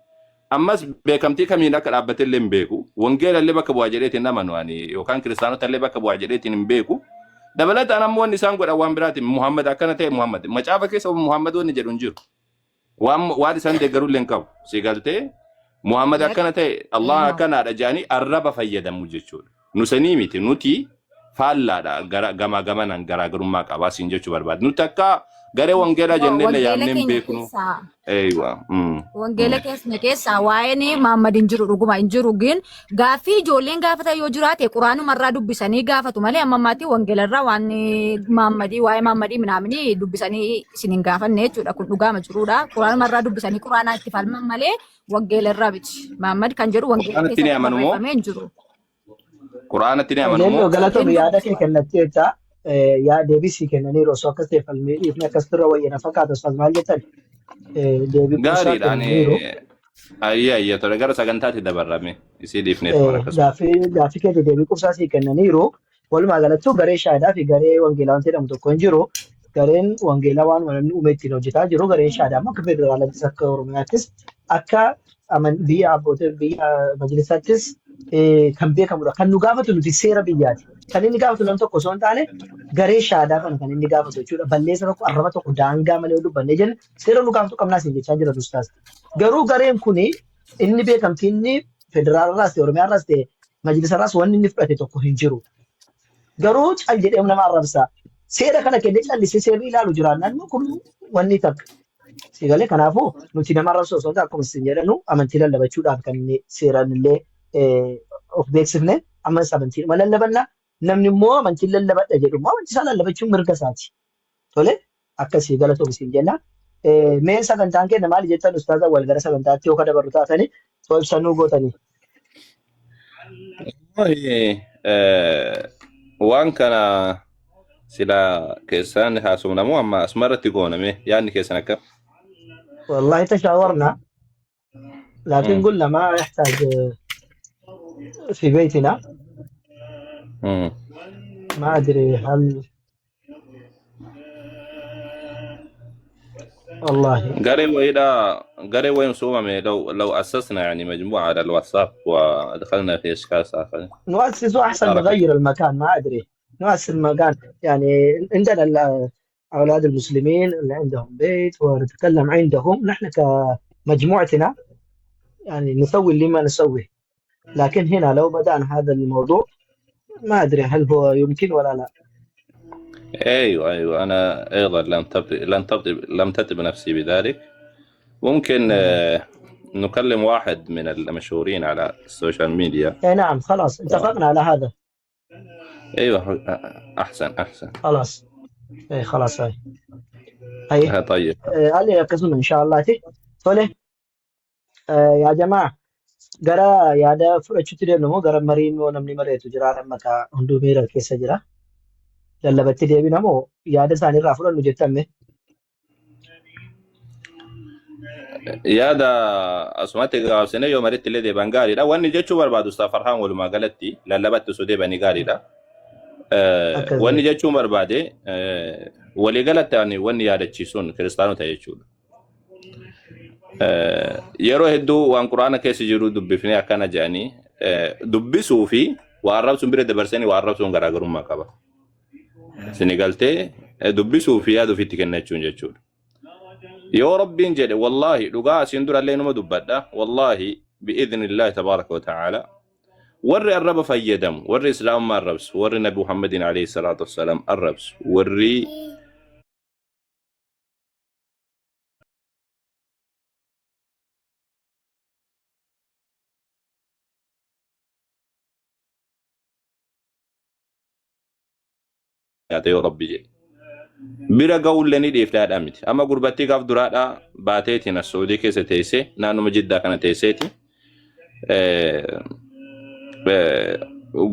أمس بكمتي كمينا كرابة اللي مبيكو وانجيلا اللي بك بواجريت إنما نواني وكان كريستيانو اللي بك بواجريت مبيكو دبلت أنا مو نسان قد أوان براتي محمد أكنت محمد ما شافك كيس محمد ونجرون جرو وادي سان دقرو لينكو سيقالتي محمد أكنت الله كان رجاني الرب فيدا مجتشول نسنيمتي نوتي فالا دا غما نغرا غرما قبا سينجو برباد نتكا غري وانجيلا جنن يامن بيكنو ايوه وانجيلا كيس وايني محمد انجرو رغما انجرو جين غافي جولين غافتا يو جراتي قران مرا دبسني غافتو مالي اماماتي وانجيلا رواني محمدي واي محمدي منامني دبسني سنين غافنه چودا كن دغا مجرودا قران مرا دبسني قران اتفال مالي وانجيلا رابچ محمد كانجرو وانجيلا كيس انجرو قرآن تني لأنه أمانو غلطة بيادة كأنك تيتا يا ديبيسي كأنني روسو كستي فالمي إفنا كسترو وينا فكات أستاذ مالجتن ديبي غاري كوسا كأنني أي ترى غير سكنتاتي دبرامي يصير يفنيت مركز gaafi kee deebii qubsaasii kennaniiru walumaa galattuu garee shaadaa fi garee wangeelaa wanti jedhamu tokko hin jiru gareen wangeelaa waan namni uume ittiin hojjetaa jiru gareen shaadaa amma akka federaalaattis akka oromiyaattis akka biyya abbootii biyya majlisaattis kan beekamudha kan nu gaafatu nuti seera biyyaati kan inni gaafatu nam tokko osoo hin taane garee shaadaa kana kan inni gaafatu jechuudha balleessa tokko arraba tokko daangaa malee dubbannee jenna seera nu gaafatu qabnaa siin jechaa jira dustaas garuu gareen kuni inni beekamtii inni federaalirraas ta'e oromiyaarraas ta'e majlisarraas wanni inni fudhate tokko hin jiru. Garuu cal jedhee nama arrabsa. Seera kana kennee callisee seerri ilaalu jiraannaan kun wanni takka. Sigalee kanaafuu nuti nama arrabsu osoo ta'e akkuma isin jedhanu amantii lallabachuudhaaf kan inni seeraan illee of beeksifne ammas amantii lallabanna namni immoo amantii lallabadha jedhu immoo amantii isaa lallabachuun mirga isaati. Tole akkasii galatoom isin jenna. Mee sagantaan kenna maali jettan ustaaza wal gara sagantaatti yoo kadabaru taatanii ibsannuu gootanii. وان كان سلا كيسان حاسونا مو اما اسمرتي قونمي يعني كيسان كم والله تشاورنا لكن قلنا ما يحتاج في بيتنا ما ادري هل والله قري وين صومي لو اسسنا يعني مجموعه على الواتساب ودخلنا في اشكال ساخن نؤسس احسن نغير المكان ما ادري نؤسس المكان يعني عندنا اولاد المسلمين اللي عندهم بيت ونتكلم عندهم نحن كمجموعتنا يعني نسوي اللي ما نسويه لكن هنا لو بدأنا هذا الموضوع ما ادري هل هو يمكن ولا لا. ايوه انا ايضا لم تتب نفسي بذلك ممكن نكلم واحد من المشهورين على السوشيال ميديا. نعم خلاص اتفقنا على هذا. ايوه احسن خلاص خلاص هاي طيب هل يركزون ان شاء الله تولي يا جماعه غرا يادا فرچوتي دنمو غرا مرين ونمني مريتو جرا مكا هندو ميرا كيسا جرا lallabatti deebinamoo yaada isaanii irraa fudhannu jettame. Yaada asumatti gaafsine yoo maritti illee deeban gaariidha. Wanni jechuu barbaadu Ustaz Farhaan walumaa galatti lallabatti osoo deebanii gaariidha. Wanni jechuun barbaade waliigalatti wanni yaadachiisuun kiristaanota jechuudha. Yeroo hedduu waan quraana keessa jiru dubbifnee akkana jedhanii dubbisuu fi waan arrabsuun bira dabarsanii waan arrabsuun garaagarummaa qaba. Sinigaltee dubbisuu fi yaada ofiitti kennachuun jechuudha. Yoo Rabbiin jedhe wallaahi dhugaa asiin durallee numa dubbadha wallaahi bi'idhnillaahi tabaaraka wa ta'aala warri arraba fayyadamu warri islaamummaa arrabsu warri nabi Muhammadin alayhi salaatu wassalaam arrabsu warri fakkaata yoo rabbi jedhe. Bira ga'uullee ni dhiifdaadhaa miti. Amma gurbattii gaaf duraadhaa baateetiin as Saudii keessa teessee naannuma Jiddaa kana teesseeti.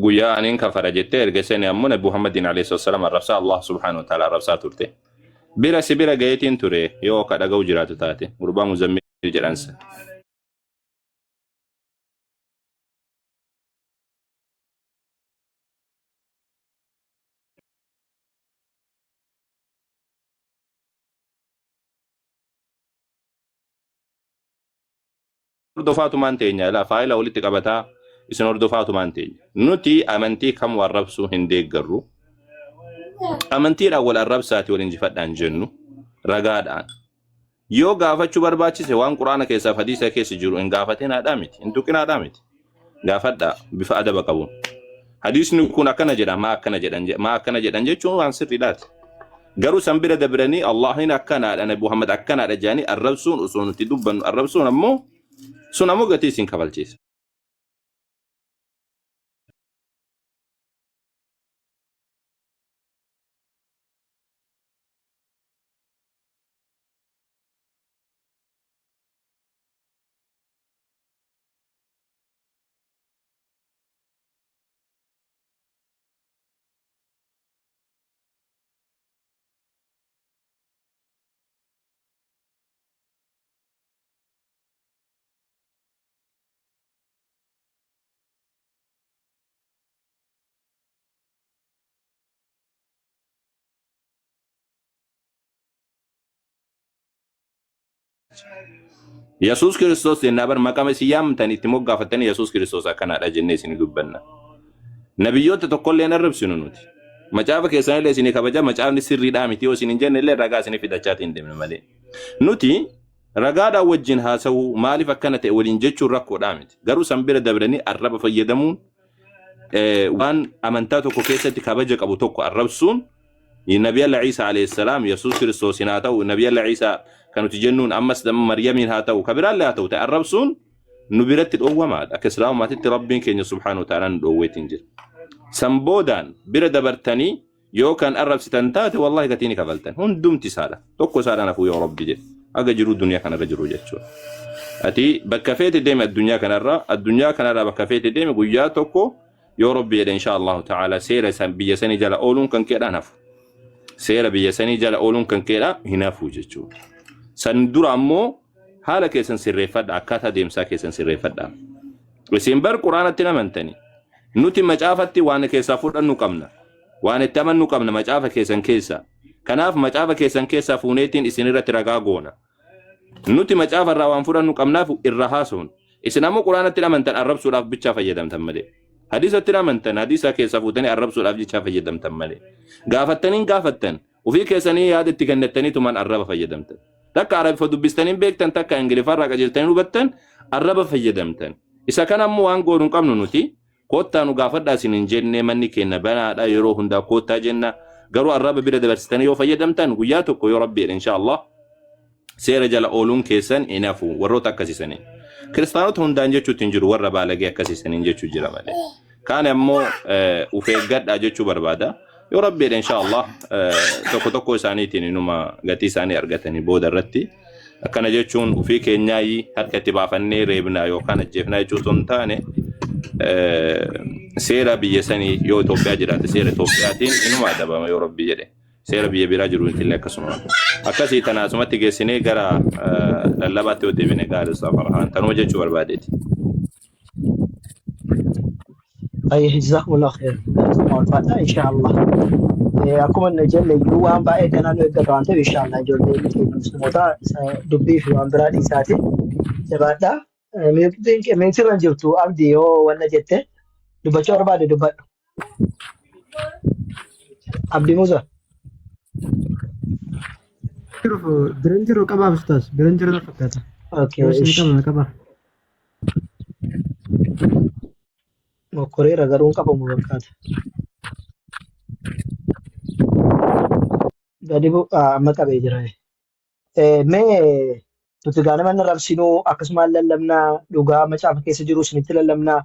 Guyyaa aniin kafara jettee erga seenee ammoo Nabi Muhammadin alayhi wasallam arrabsaa Allah subhanahu wa ta'ala arrabsaa turte. Bira si bira ga'eetiin ture yoo ka dhaga'u jiraatu taate gurbaa Muzammil jedhansa. Hordofaatumaan teenya laa faayila walitti qabataa isin hordofaatumaan teenya. Nuti amantii kam warrabsuu hin deeggarru. Amantiidhaan wal arrabsaati wal injifadhaan jennu ragaadhaan. Yoo gaafachuu barbaachise waan Quraana keessaa hadiisa keessa jiru hin gaafatinaadhaa miti. Hin tuqinaadhaa miti. Gaafadhaa bifa adaba qabuun. Hadiisni kun akkana jedha maa akkana jedhan jechuun waan sirriidhaati. Garuu san bira dabranii Allahin akkanaadha Nabi Muhammad akkanaadha jedhanii arrabsuun osoo nuti dubbannu arrabsuun ammoo sun ammoo gatii isin kabalchiisa. Yesuus Kiristoos jennaa bar maqama isin yaamtanii itti moggaafattanii Yesuus Kiristoos akkanaadha jennee isin dubbanna. Nabiyyoota tokkollee hin arrabsinu nuti. Macaafa keessanillee isin kabaja macaafni sirriidhaa miti yoo isin hin jennellee ragaa isin fidachaatii hin deemne malee. Nuti ragaadhaan wajjin haasa'uu maaliif akkana ta'e waliin jechuun rakkoodhaa miti. Garuu san bira dabranii arraba fayyadamuun waan amantaa tokko keessatti kabaja qabu tokko arrabsuun Nabi Allah Isa alayhi salam Yesuus Kiristoos haa ta'u Nabi Allah Isa كانوا تجنون أمس دم مريم هاتوا كبيرا لا هاتوا تعربسون نبرت الأوامات أكسرهم ما تتربين كين سبحانه وتعالى دوّي تنجر سمبودان برد برتني يو كان أرب ستنتات والله كتيني كفلتن هون دم تسالة توكو سالة نفو يا رب جل أجرو الدنيا كان أجرو جتشو أتي بكفيت الدم الدنيا كان الرا بكفيت الدم ويا توكو يا رب إن شاء الله تعالى سير بيسني جل أولون كان كذا نفو سير بيسني جل أولون كان كذا هنا فوجتشو سندور أمو حالا كيسن سرّيفاد أكاتا ديمسا كيسن سرّيفاد وسيمبر قرآن تنامنتني نوتي مجافة وانا كيسا فورا نقمنا وانا تمن نقمنا مجافة كيسن كيسا كناف مجافة كيسن كيسا فونيتين إسنيرة ترغاغونا نوتي مجافة راوان فورا نقمنا فو إرهاسون إسنامو قرآن تنامنتن الرب سوراف بيتشا فيدم تمالي حديثة تنامنتن حديثة كيسا فوتني الرب سوراف بيتشا فيدم تمالي غافتن وفي كيساني يادت تكنتني تمان الرب فيدمتن تك عرب فدبستنين بيكتن تك انجليفا راجلتن وبتن الرب فيدمتن إذا كان مو أنقولون كم نوتي كوتا نقافد داسين جنة مني كنا بنا لا يروح هندا كوتا جنة قالوا الرب بيرد برستني وفيدمتن وياتك يا ربي إن شاء الله سير جل أولون كيسن إنافو وروتا كسيسنين كريستيانوت هندا نجتو تنجر ورا بالجيا كسيسنين نجتو جرامله كان مو وفيجد أجتو بربادا يا ربي إن شاء الله توكو سانيتين إنما قتي ساني أرجعتني بود الرتي كان جتشون وفي كينياي حركة بافني ريبنا يو كان جفنا يجوتون تاني سيرا بيسني يو توبيا جرات سيرا توبياتين إنما دبا يا ربي جري سيرا بيراجرو إنت لك سمع أكاسي تناسمات تجسني جرا للبات ودبنا جار سافر تنو جتشو بربادتي أيه جزاكم الله خير إن شاء الله أكون النجل يوان بعد كنا نقدر أنت إن شاء الله جل مسلموتا دبي في أمبرا إساتي جباردا ميتين سيران جبتو أبدي أو ولا جتة دبچور بعد دب أبدي موزا برنجر كباب أستاذ برنجر فكرة أوكي كمان كباب مكوري رغرون كباب مبكات Jadi bu amma qabee jira. Mee nuti gaana mana rabsinuu akkasuma lallabnaa dhugaa macaafa keessa jiru isinitti lallabnaa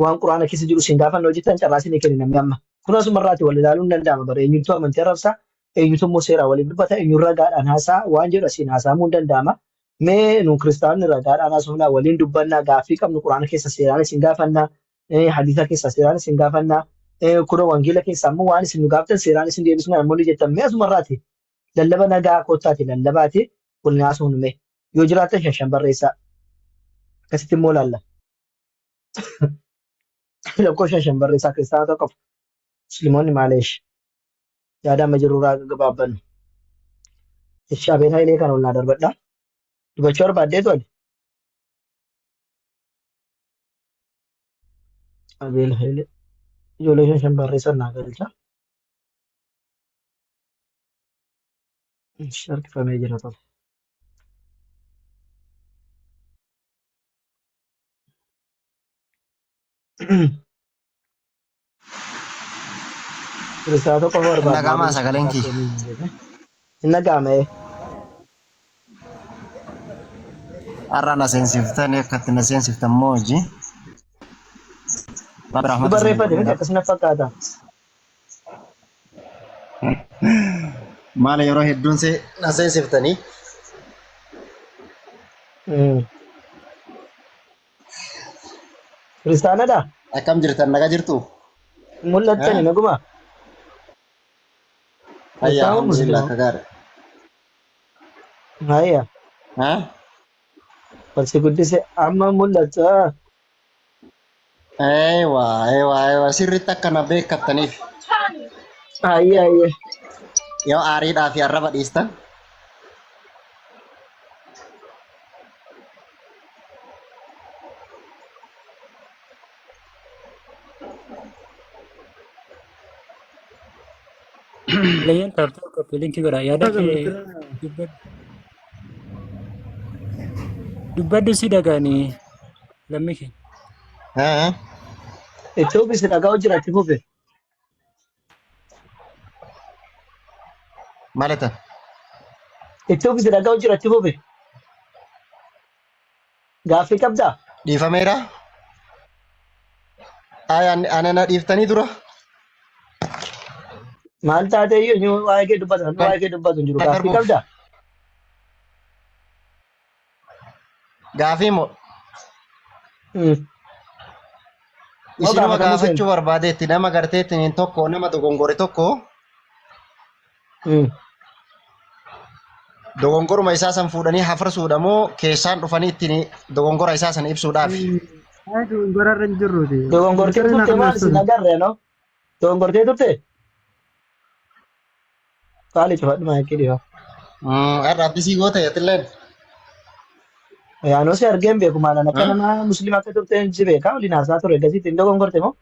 waan quraana keessa jiru isin gaafannoo jettan carraa isinii kenni namni amma. Kun asumarraati wal ilaaluun danda'ama bara eenyutu amantii arrabsaa eenyutu immoo seeraa waliin dubbata eenyu ragaadhaan haasaa waan jedhu asiin haasaamuu hin danda'ama. Mee nu kiristaanonni ragaadhaan haasofnaa waliin dubbannaa gaaffii qabnu quraana keessa seeraan isin gaafannaa hadiisa keessa seeraan isin gaafannaa kuna wangeela keessa ammoo waan isin nu gaafatan seeraan isin deebisnaa namoonni jettan mee asumarraati lallaba nagaa kottaati lallabaati waliin haasofnu mee yoo jiraatan shan barreessaa akkasitti immoo laalla. Lakkoofsa shan barreessaa kiristaana tokko musliimoonni maaleesh yaada amma jirurraa gabaabbannu. Ishi abeen hayilee kan ol naa darbadha. Dubachuu barbaaddeetu ali. Abeen hayilee ijoollee shan barreessan naa galcha. Ishi harkifamee jira tole. Kiristaana tokko barbaadna. Nagamaa sagaleen kee. Hin dhaga'ame. Har'a na seensiftanii akkatti na seensiftan moo hojii? Nu barreeffate miti akkasuma fakkaata. Maal yeroo hedduun na seensiftanii? Kiristaanadha? Akkam jirtan naga jirtu? Mul'attani naguma? Hayya alhamdulillah kagaadha. Hayya. Haa? Barsi guddise amma mul'ata. Eewa sirriitti akka na beekattaniif. Hayya. Yoo aariidhaa fi arraba dhiistan. Kalian tahu kepiling kira ya ada ke dubbaddu si dagani lamiki. Haa? Iddoo bisi dhagaa jiraatti fufe. Maalita? Iddoo bisi dhagaa jiraatti fufe. Gaaffii qabdaa? Dhiifameera? Ana dhiiftanii dura? Maal taatee iyyuu waa'ee kee dubbatu hin jiru. Gaaffii qabdaa? Gaaffii moo? Isinuma gaafachuu barbaadeetti nama garteetti tokko nama dogongore tokko dogongoruma isaa san fuudhanii hafarsuudha moo keessaan dhufanii ittiin dogongora isaa san ibsuudhaaf? Dogongorarra hin jirruuti. Dogongortee turte maal isin agarree no? Dogongortee turte? Kali cufadhu maayikii dhiyaa. Har'a abbisii goota yetilleen. Yaanoo si argeen beeku maalan akka nama musliima akka turte hin si beekaa waliin haasaa ture gasiitti hin dogongorte moo?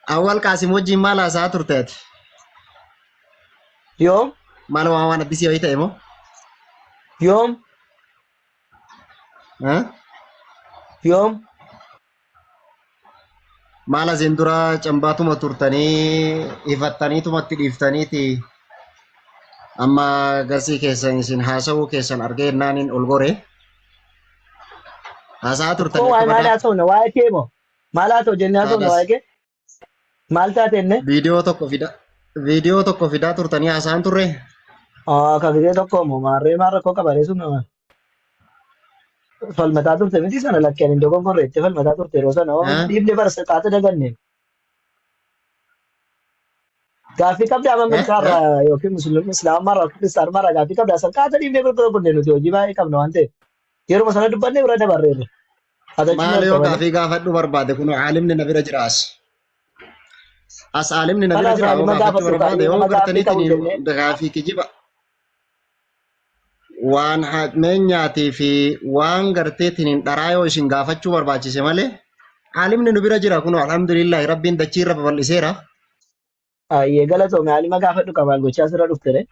Awwal Qaasim wajjin maal haasaa turteeti? Yoom? Maal waan abbisii wayii ta'e moo? Yoom? Yoom? Maal asiin dura cambaatuma turtanii ifattaniitumatti dhiiftaniiti amma gasii keessan isin haasawuu keessan argee naaniin ol gore haasaa turtanii waa'ee maal haasawna waa'ee kee moo maal haasa'u jennee haasawna waa'ee kee maal taate enne viidiyoo tokko fidaa turtanii haasaan turre kakitee tokko moo maarree maal rakkoo qabaree sun falmataa turte miti sana lakkeen hin dogongorreetti falmataa turte yeroo sana dhiifne barsa qaata daganne. Gaaffii qabdi amma milkaarraa yookiin musliimni islaamummaarraa kiristaanummaarraa gaaffii qabdi asan qaata dhiifne bira bunne nuti hojii baay'ee qabna waan ta'eef yeroo sana dubbanne bira dabarreerre. Maal yoo gaaffii gaafadhu barbaade kun aalimni na bira jiraas. As aalimni na bira jira yoo gaafachuu barbaade yoo gartaniitiin gaaffii kijiba. Waan meenyaatii fi waan garteetiin dharaa yoo isin gaafachuu barbaachise malee aalimni nu bira jira kun alhamdulillah rabbiin dachii irra babal'iseera. Ayyee galatoome aalima gaafadhu qabaan gochaa asirra dhuftere.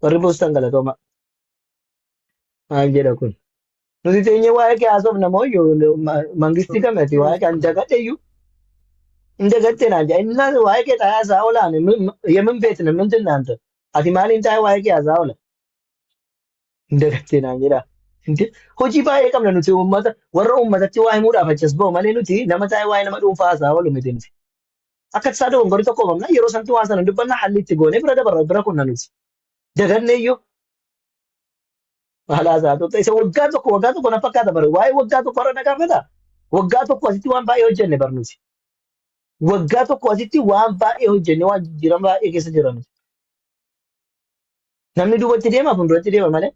Warri buustan galatooma. Maal jedha kun? Nuti teenyee waa'ee kee haasofna moo mangistii kamati waa'ee kee andagadhe iyyuu. Indagatte naan jaa inni waa'ee kee taa'ee haasaa oolaan yemin beekna minti naanta. Ati maaliin taa'ee waa'ee kee haasaa oola? Indagatte naan jedha. Inti hojii baay'ee qabna nuti warra uummatatti waa himuudhaaf achas ba'u malee nuti nama taa'ee waa'ee nama dhuunfaa haasaa oolu miti nuti. Akka isaa dogongori tokko qabna yeroo sanatti waan sana dubbanna halli itti goonee bira dabarra bira kunna nuti. Dagannee iyyuu haala haasaa tokko isa waggaa tokko na fakkaata bara waa'ee waggaa tokko irra nagaafata. Waggaa tokko asitti waan baay'ee hojjenne barnuti. Waggaa tokko asitti waan baay'ee hojjenne waan jijjiirama baay'ee keessa jiran. Namni duubatti deema fuulduratti deema malee.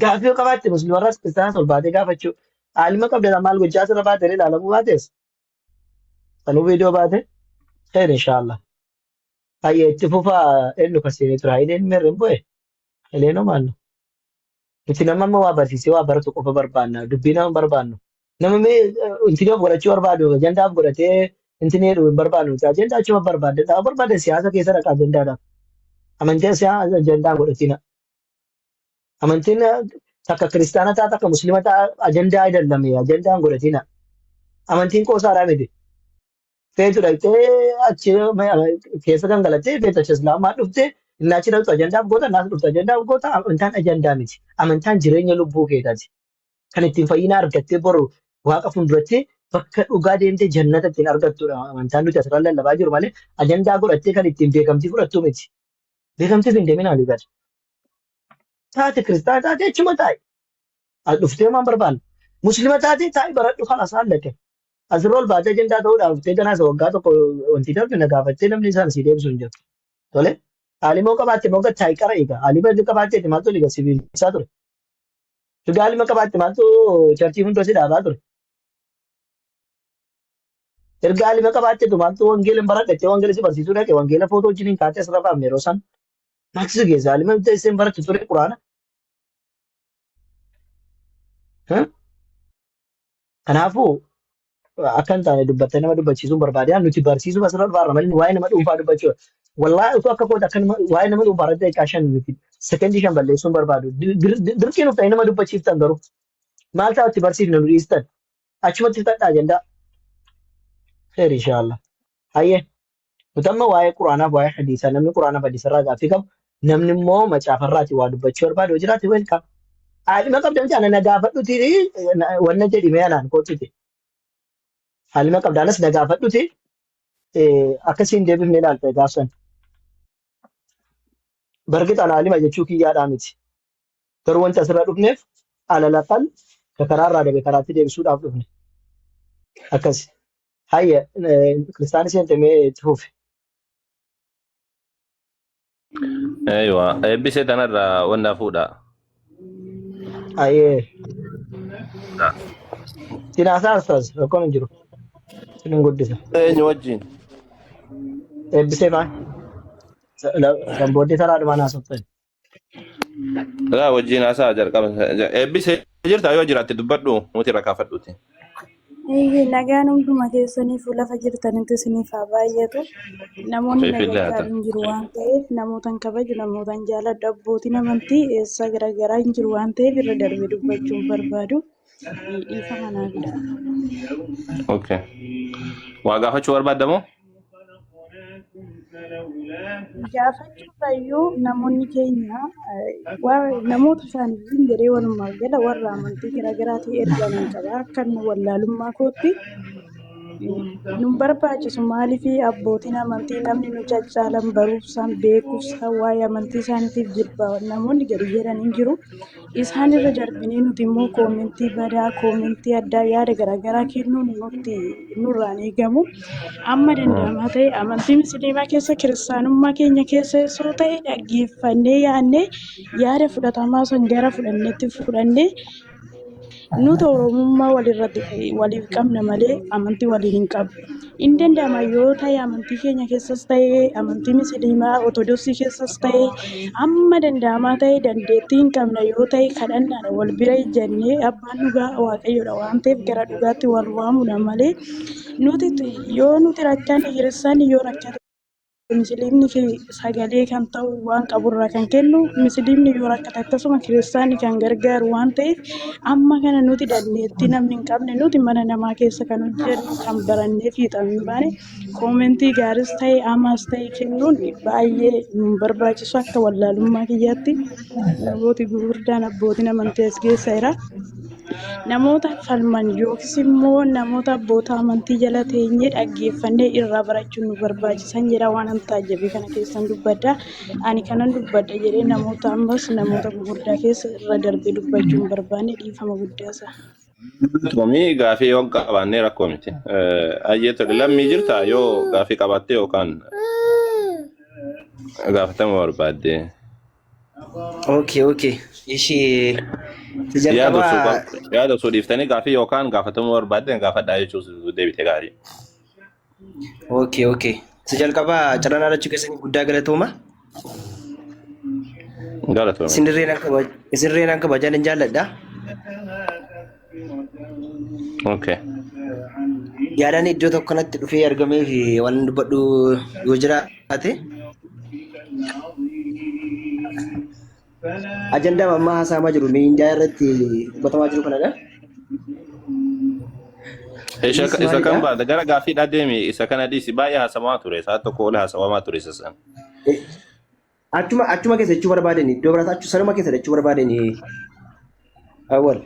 Gaaffii yoo qabaatte musliimarraas kiristaanas ol baatee gaafachuu. Aalima qabdata maal gochaa asirra baatee ilaalamuu baatees. Sanuu viidiyoo baate خير إن شاء الله. هاي اتفوفا إنه كسيني ترى إلين مرن بوي إلينو مانو. Nuti nama amma waa barsiisee waa baratu qofa barbaanna dubbii nama barbaannu. Nama mee intini of godhachuu barbaadu ajandaaf godhatee intini jedhu hin barbaannu nuti ajandaa achuma barbaadde dhaaba barbaadde siyaasa keessa dhaqa ajandaadhaaf. Amantiin siyaasa ajandaa godhatina. Amantiin takka kiristaana ta'a takka musliima ta'a ajandaa ayidallame ajandaan godhatina. Amantiin qoosaadhaa miti. Feetu dhaqxee achi keessa gangalattee feetu achi islaamaa dhuftee inni achi dhaqxu ajandaaf goota naas dhuftu ajandaaf goota amantaan ajandaa miti. Amantaan jireenya lubbuu keetaati. Kan ittiin fayyina argattee boru waaqa fuulduratti bakka dhugaa deemtee jannata ittiin argattudha. Amantaan nuti asirra lallabaa jiru malee ajandaa godhattee kan ittiin beekamtii fudhattu miti. Beekamtiif hin deemin haalii gadi. Taate kiristaana taate achuma taa'e. As dhuftee maan barbaanna. Musliima taate taa'e baradhu kan asaan lakke. Asirra ol baatee ajandaa ta'uudhaaf dhuftee ganaasa waggaa tokko wanti darbe na gaafattee namni isaan si deebisu hin jiru. Tole. Aalimoo qabaatte moo taa'e qara egaa. Aalima qabaatteeti maaltu liga sibiilisaa ture. Gaalima qabaatte maaltu charchii hundoo si dhaabaa ture. Erga gaalima qabaatteetu maaltu wangeela baradhattee wangeela si barsiisuu dhaqe wangeela footoo wajjin hin kaatee asirra baafne yeroo san. Maaltu geessa gaalima teessee barattu ture quraana. Kanaafuu akka hin taane dubbattee nama dubbachiisuun barbaadee nuti barsiisuu asirra baarra malee waa'ee nama dhuunfaa dubbachuu. Wallaahi utuu akka koota akka waa'ee nama dhuunfaa irratti eegaa shan nuti sekendii shan balleessuun barbaadu. Dirqiin of ta'e nama dubbachiiftan garuu maal ta'a itti barsiifne nu dhiistan achumatti fixadhaa ajandaa. Seeri inshaallah. Hayyee nuti amma waa'ee quraanaaf waa'ee hadiisaa namni quraanaaf hadiisarraa gaaffii qabu namni immoo macaafarraati waa dubbachuu barbaadu yoo jiraate welkaam. Haalima qabdan jaana na gaafadhuti wanna jedhime anaan kootuti. Haalima qabdaanas na gaafadhuti akkasiin deebifne ilaalta gaafsan. Barqitaan haalima jechuu kiyyaadhaa miti. Garuu wanti asirra dhufneef alalaqal ka karaarraa dabe karaatti deebisuudhaaf dhufne. Akkasi. Hayya kiristaanis seentamee itti fuufe. Eeywa eebbisee tanarraa wanna fuudha. Hayyee. Sinaasaa ustaas rakkoon hin jiru. Sinin guddisa. Eenyu wajjin? Eebbisee maal? Kan booddee taraadhumaan haasoftan. Raa wajjin haasaa jalqaba. Eebbisee jirta yoo jiraatte dubbadhu nuti irra kaafadhuuti. Nagaan hunduma keessaniif lafa jirtanitti isiniif haa baay'atu. Namoonni nagaa hin jiru waan ta'eef namootaan kabaju namootaan jaaladhu abbootiin amantii eessa garaagaraa hin jiru waan ta'eef irra darbee dubbachuun barbaadu. Dhiifa manaafidha. Okay. Waa gaafachuu barbaaddamoo? Gaafachuudhaayyuu namoonni keenya namoota isaaniitiin jedhee walumaa gala warra amantii garaagaraatii ergaman qaba. Akka wallaalummaa kootti nun barbaachisu maaliif abbootiin amantii namni nu caccaalan barumsaan beekumsa waa'ee amantii isaaniitiif jibba namoonni gadi jedhan hin jiru. Isaan irra darbinee nuti immoo koomentii badaa koomentii addaa yaada garaagaraa kennuun nurraan eegamu. Amma danda'amaa ta'e amantii musliimaa keessa kiristaanummaa keenya keessa osoo ta'e dhaggeeffannee yaadnee yaada fudhatamaa san gara fudhanneetti fudhannee nuti oromummaa waliif qabna malee amantii waliin hin qabnu. Inni danda'ama yoo ta'e amantii keenya keessas ta'e amantii musliimaa ortodoksii keessas ta'e amma danda'amaa ta'e dandeettii hin qabna yoo ta'e kadhannaadha wal bira ijjannee abbaan dhugaa waaqayyoodha waan ta'eef gara dhugaatti wal waamudha malee nuti yoo nuti rakkaan kiristaanii yoo rakkate Musliimni fi sagalee kan ta'u waan qaburraa kan kennu musliimni yoo rakkate akkasuma kiristaanni kan gargaaru waan ta'eef amma kana nuti dandeettii namni hin qabne nuti mana namaa keessa kan hojjennu kan barannee fiixan hin baane koomentii gaariis ta'e amaas ta'e kennuun baay'ee nu barbaachisu akka wallaalummaa kiyyaatti namooti gurguddaan abbootiin amantii as keessa jira. Namoota falman yookiis immoo namoota abboota amantii jala teenyee dhaggeeffannee irraa barachuun nu barbaachisan jedha waan an taajjabe kana keessan dubbadda. Ani kanan dubbadda jedhee namoota ammas namoota gurguddaa keessa irra darbee dubbachuu hin barbaanne dhiifama guddaasa. Tumi gaafii yoo qabaannee rakkoo miti. Ayyeetu lammii jirta yoo gaafii qabaatte yookaan gaafatama barbaadde. Okay. Ishii yaada osoo dhiiftanii gaafii yookaan gaafatama barbaadde gaafadhaa jechuun deebite gaarii. Okay. Si jalqabaa carraan arachuu keessanii guddaa galatooma. Galatooma. Isinreen akka bajaan hin jaalladha. Okay. Yaadaan iddoo tokko kanatti dhufee argamee fi waan dubbadhu yoo jiraate. Ajandaa ammaa haasa'amaa jiru miindaa irratti dubbatamaa jiru kanadha. Isa kan baada gara gaaffiidhaa deemi isa kana dhiisi baay'ee haasa'amaa ture isaa tokko ola haasa'amaa ture isa san. Achuma keessa jechuu barbaadani iddoo biraatti achuma sanuma keessa jechuu barbaadani. Awwal.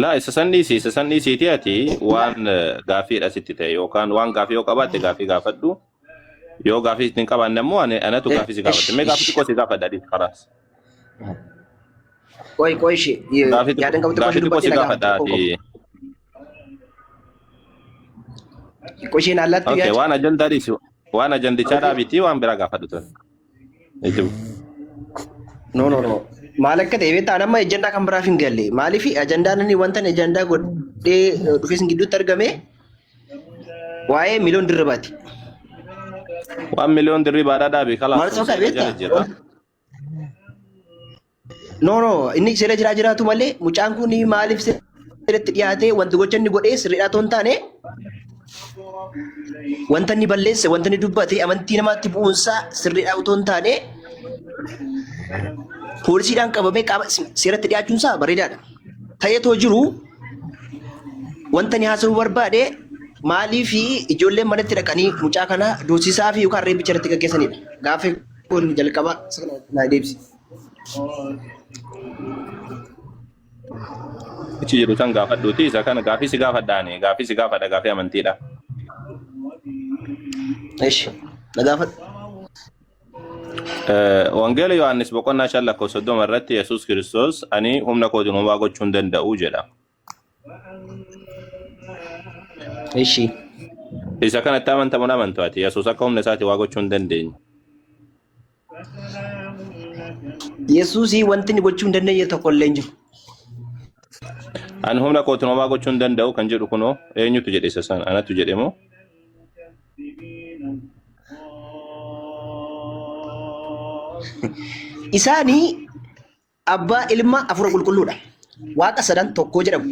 Laa isa san dhiisiiti ati waan gaaffiidha sitti ta'e yookaan waan gaaffii yoo qabaatte gaaffii gaafadhu. Yoo gaafii ittiin qabaanne immoo anatu gaafii si gaafadhe. Mee gaafii xiqqoo si gaafadha dhiis karaas. Qoy ishee. Gaafii xiqqoo si gaafadha ati. Xiqqoo isheen allaatti Okay, waan ajandaa dhiisi. Waan ajandichaa dhaabitii waan biraa gaafadhu ture. No. Maal akka ta'e beektaa nama ajandaa kan biraaf hin galle. Maaliif ajandaan inni wanta ajandaa godhee dhufee sin gidduutti argame waa'ee miliyoon dirribaati. 1 million dirribaadhaa dhaabi kalaas. Maal sokaa beektaa? No, inni seera jiraatu malee mucaan kun maaliif seeratti dhiyaatee wanti gocha inni godhee sirriidhaa ta'uu hin taane wanta inni balleesse wanta inni dubbate amantii namaatti bu'uunsaa sirriidhaa otoo hin taane poolisiidhaan qabamee qaama seeratti dhiyaachuunsaa bareedaadha. Ta'eetoo jiru wanta inni haasa'uu barbaade maaliif ijoolleen manatti dhaqanii mucaa kana doorsisaa fi yookaan reebicha irratti gaggeessanidha. Gaaffii kun jalqaba na deebisi. Ichi jedhu san gaafadhuuti isa kana gaaffii si gaafadhaani gaaffii si gaafadha gaaffii amantiidha. Eesh na gaafadhu. Wangeela Yohaannis boqonnaa 5:30 irratti Yesuus Kiristoos ani humna kootiin homaa gochuu hin danda'u jedha. Eeshi. Isa kanatti amantamuun amantu ati Yesuus akka humna isaatii waa gochuu hin dandeenye. Yesuusii wanti inni gochuu hin dandeenye tokko illee hin jiru. Ani humna kootiin homaa gochuu hin danda'u kan jedhu kunoo eenyutu jedhe isa san anatu jedhe moo? Isaanii abbaa ilma afura qulqulluudha. Waaqa sadan tokko jedhamu.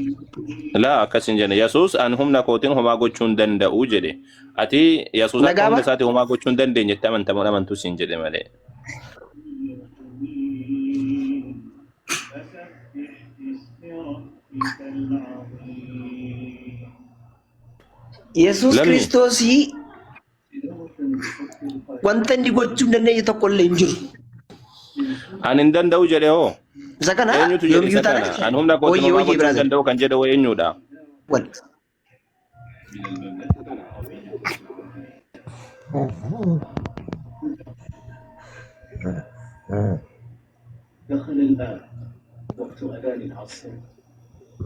Laa akkasin jedhe Yesuus ani humna kootiin homaa gochuu hin danda'u jedhe. Ati Yesuus akka humna isaatii homaa gochuu hin dandeenye jettee amantamuun amantuu siin jedhe malee. Yesuus Kiristoosii wanta inni gochuu hin dandeenye tokko illee hin jiru. Ani hin danda'u jedhe hoo? Isa kana eenyutu jedhe isa kana? Ani humna kootiin homaa gochuu hin danda'u kan jedhe eenyudha? دخل الآن وقت أذان العصر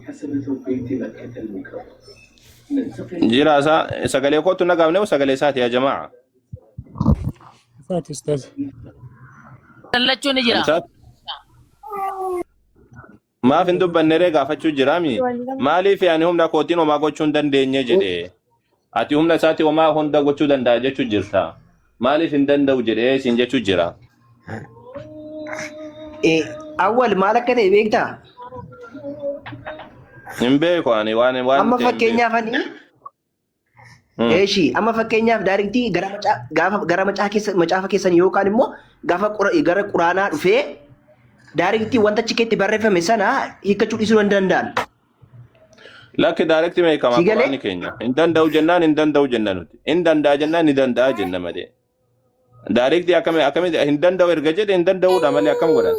حسب توقيت مكة المكرمة. جرا سقالي كوتو نقام سقالي ساتي يا جماعة. ساتي أستاذ. تلتشو نجرا. ما في ندب النرجع فتشو جرامي. مالي في يعني هم دا كوتين وما قوتشون دن دنيا جدي. أتي هم دا ساتي وما هم دا قوتشو دن دا جتشو جرتا. مالي في دن دا وجري سنجتشو جرا. أول مالك كده بيكتا. Nimbe kwani wani amma fakkeenyaaf ani Eeshi amma fakkeenyaaf daariktii gara macaafa keessan yookaan immoo gara quraanaa dhufee daariktii wanta chikeetti barreeffame sana hiikkachuu dhiisuu hin danda'an. Lakki daariktii meeqama quraanni keenya hin danda'u jennaan hin danda'u jenna nuti hin danda'a jennaan ni danda'a jenna malee. Daariktii akkami hin danda'u erga jedhe hin danda'uudha malee akkam godhan.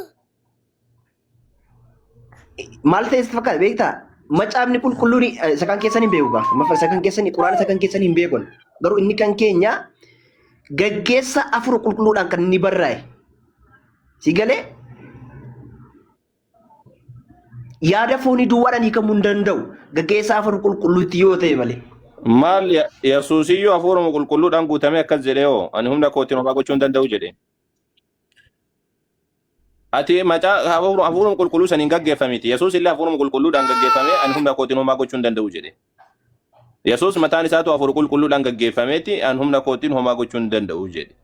Maal ta'es fakkaata beektaa? Macaafni qulqulluun isa kan keessan hin beeku gaa. Isa kan keessan quraana isa kan keessan hin beekun. Garuu inni kan keenya gaggeessa afur qulqulluudhaan kan inni barraa'e. Si galee? Yaada foonii duwwaadhaan hiikamuu hin danda'u. Gaggeessa afur qulqulluutti yoo ta'e malee. Maal Yesuusiyyuu hafuuruma qulqulluudhaan guutamee akkas jedhee hoo ani humna kootiin homaa gochuu hin danda'u jedhe. Ati hafuuruma qulqulluu saniin gaggeeffamiti. Yesuus illee hafuuruma qulqulluudhaan gaggeeffamee ani humna kootiin homaa gochuu hin danda'u jedhe. Yesuus mataan isaatu hafuura qulqulluudhaan gaggeeffameeti ani humna kootiin homaa gochuu hin danda'u jedhe.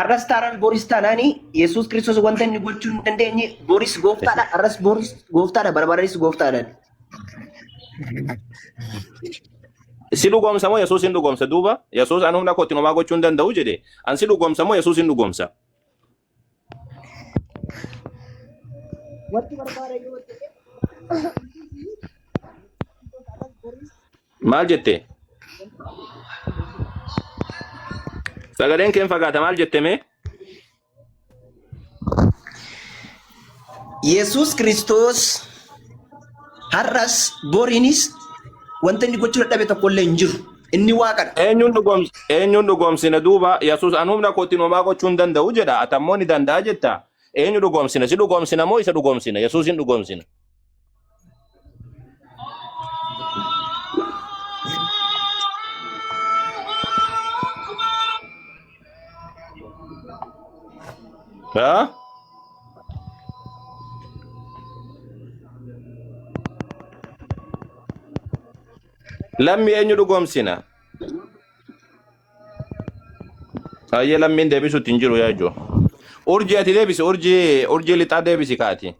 Arras taanaan Boris taanaani Yesuus Kiristoos wanta inni gochuu hin dandeenye Boris gooftaadha. Arras Boris gooftaadha. Barbaaris gooftaadha. Si dhugoomsa moo Yesuus hin dhugoomsa duuba? Yesuus ani humna kootiin homaa gochuu hin danda'u jedhe. An si dhugoomsa moo Yesuus hin dhugoomsa? Maal jette? Sagaleen keen fagaata maal jette mee? Yesuus Kiristoos har'as boriinis wanta inni gochuu dadhabe tokko illee hin jiru. Inni waaqadha. Eenyuun dhugoomsina duuba Yesuus an humna kootiin homaa gochuu hin danda'u jedha. Atammoo ni danda'a jetta. Eenyu dhugoomsina? Si dhugoomsina moo isa dhugoomsina? Yesuus hin dhugoomsina. Haa? Lammi eenyu dhugoomsina? Ayyee lammiin deebisuutti hin jiru yaa ijoo. Urjii ati deebisi urjii lixaa deebisi kaati.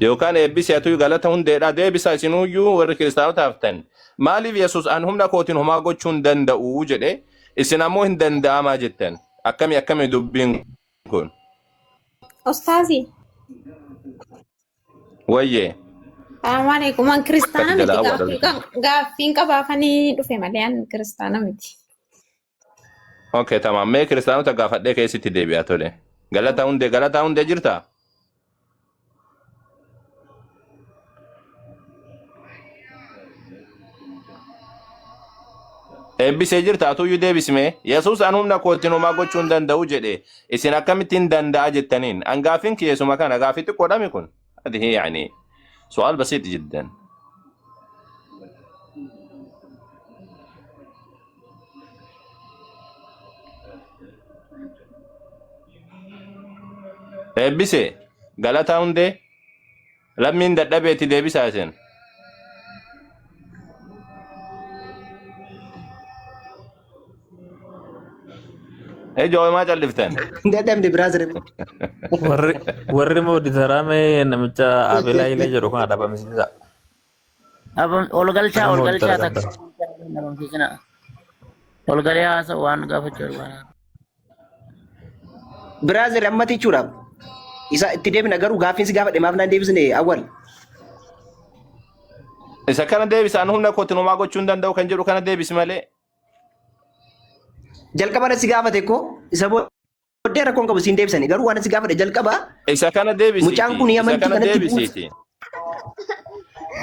Yookaan eebbisi atu galata hundeedhaa deebisa isinuyyuu warri kiristaanota haftan. Maaliif Yesuus an humna kootiin homaa gochuu hin danda'u jedhe isin ammoo hin danda'amaa jettan. Akkami dubbiin kun? Ustaazi. Wayyee. Assalamualaikum. An kiristaana miti gaaffiin qabaafanii dhufe malee an kiristaana miti. Okay, tamam. Mee kiristaanota gaafadhee keessatti deebi'a tole. Galata hundee jirtaa? Eebbisee jirta atuyyuu deebisme Yesuus an humna kootiin homaa gochuu hin danda'u jedhe isin akkamittiin danda'a jettaniin an gaaffiin keessuma kana gaaffii xiqqoodhami kun adi yaani سؤال بسيط جدا eebbise galataa hundee lammiin dadhabeetti deebisaa isin ejoo maa calliftan dadhabde biraazir warri mooditaraame namicha abelaa ilee jedhu kana dhabamsiisa. Olgalchaa takka dhabamsiisina. Olgalee haasa waan gaafachuu barbaada. Biraazir ammati jechuudha. Isa itti deebina garuu gaaffiinsi gaafadhe maaf naan deebisne awwal. Isa kana deebisaan humna kootiin homaa gochuu hin danda'u kan jedhu kana deebisi malee. Jalqaba si gaafate ko isa booddee rakkoon qabu siin deebisani garuu waan si gaafate jalqaba isa kana deebisi mucaan kun yamanti kanatti buusi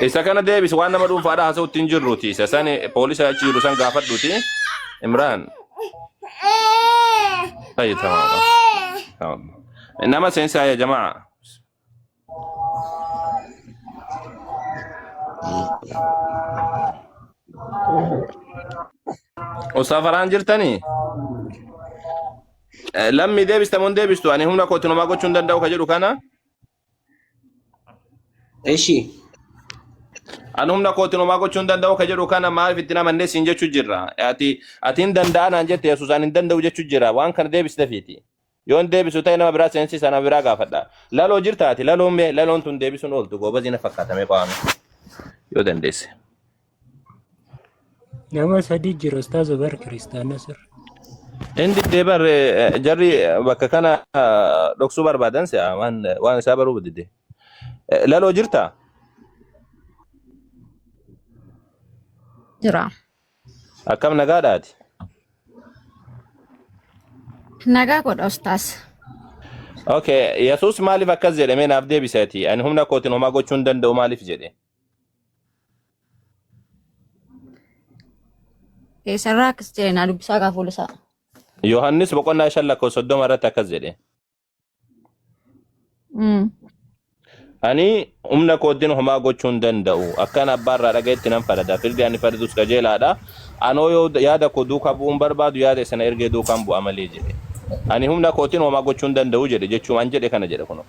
isa kana deebisi waan nama dhuunfaadha haasa'utti hin jirruuti isa san poolisa achi jiru san gaafadhuuti Imraan ayi tamam nama seensaa ya jamaa Osafaraan jirtanii lammi deebistamoon deebistu ani humna kootiin homaa gochuu hin danda'u ka jedhu kana eeshi ani humna kootiin homaa gochuu hin danda'u ka jedhu kana maaliif itti namannee siin jechuu jirra atiin danda'aa naan jette Yesuus ani hin danda'u jechuu jira waan kana deebiste fiiti yoon deebisu ta'e nama biraa seensi sana biraa gaafadha laloo jirtaati laloon tun deebisuun ooltu goobazii na fakkaatamee qabaame yoo dandeesse. Nama sadii jira ustaaza bar kiristaana sir. Indi deebar jarri bakka kana dhoksuu barbaadan si'a waan isaa baruu didde. Laloo jirtaa? Jira. Akkam nagaadhaati? Nagaa godha ustaas. Okay, Yesuus maaliif akkas jedhe mee naaf deebiseeti? Ani humna kootiin homaa gochuu hin danda'u maaliif jedhe? Eessarraa akkas jedhe naa dubbisaa gaafa isaa. Yohannis boqonnaa 5:30 irratti akkas jedhe. Ani humna kootiin homaa gochuu hin danda'u. Akkan abbaarraa dhagayetti nan farada. Firdi ani fardus qajeelaadha. Anoo yoo yaada koo duukaa bu'uun barbaadu yaada sana ergee duukaan bu'a malee jedhe. Ani humna kootiin homaa gochuu hin danda'u jedhe jechuun an jedhe kana jedhe kuno.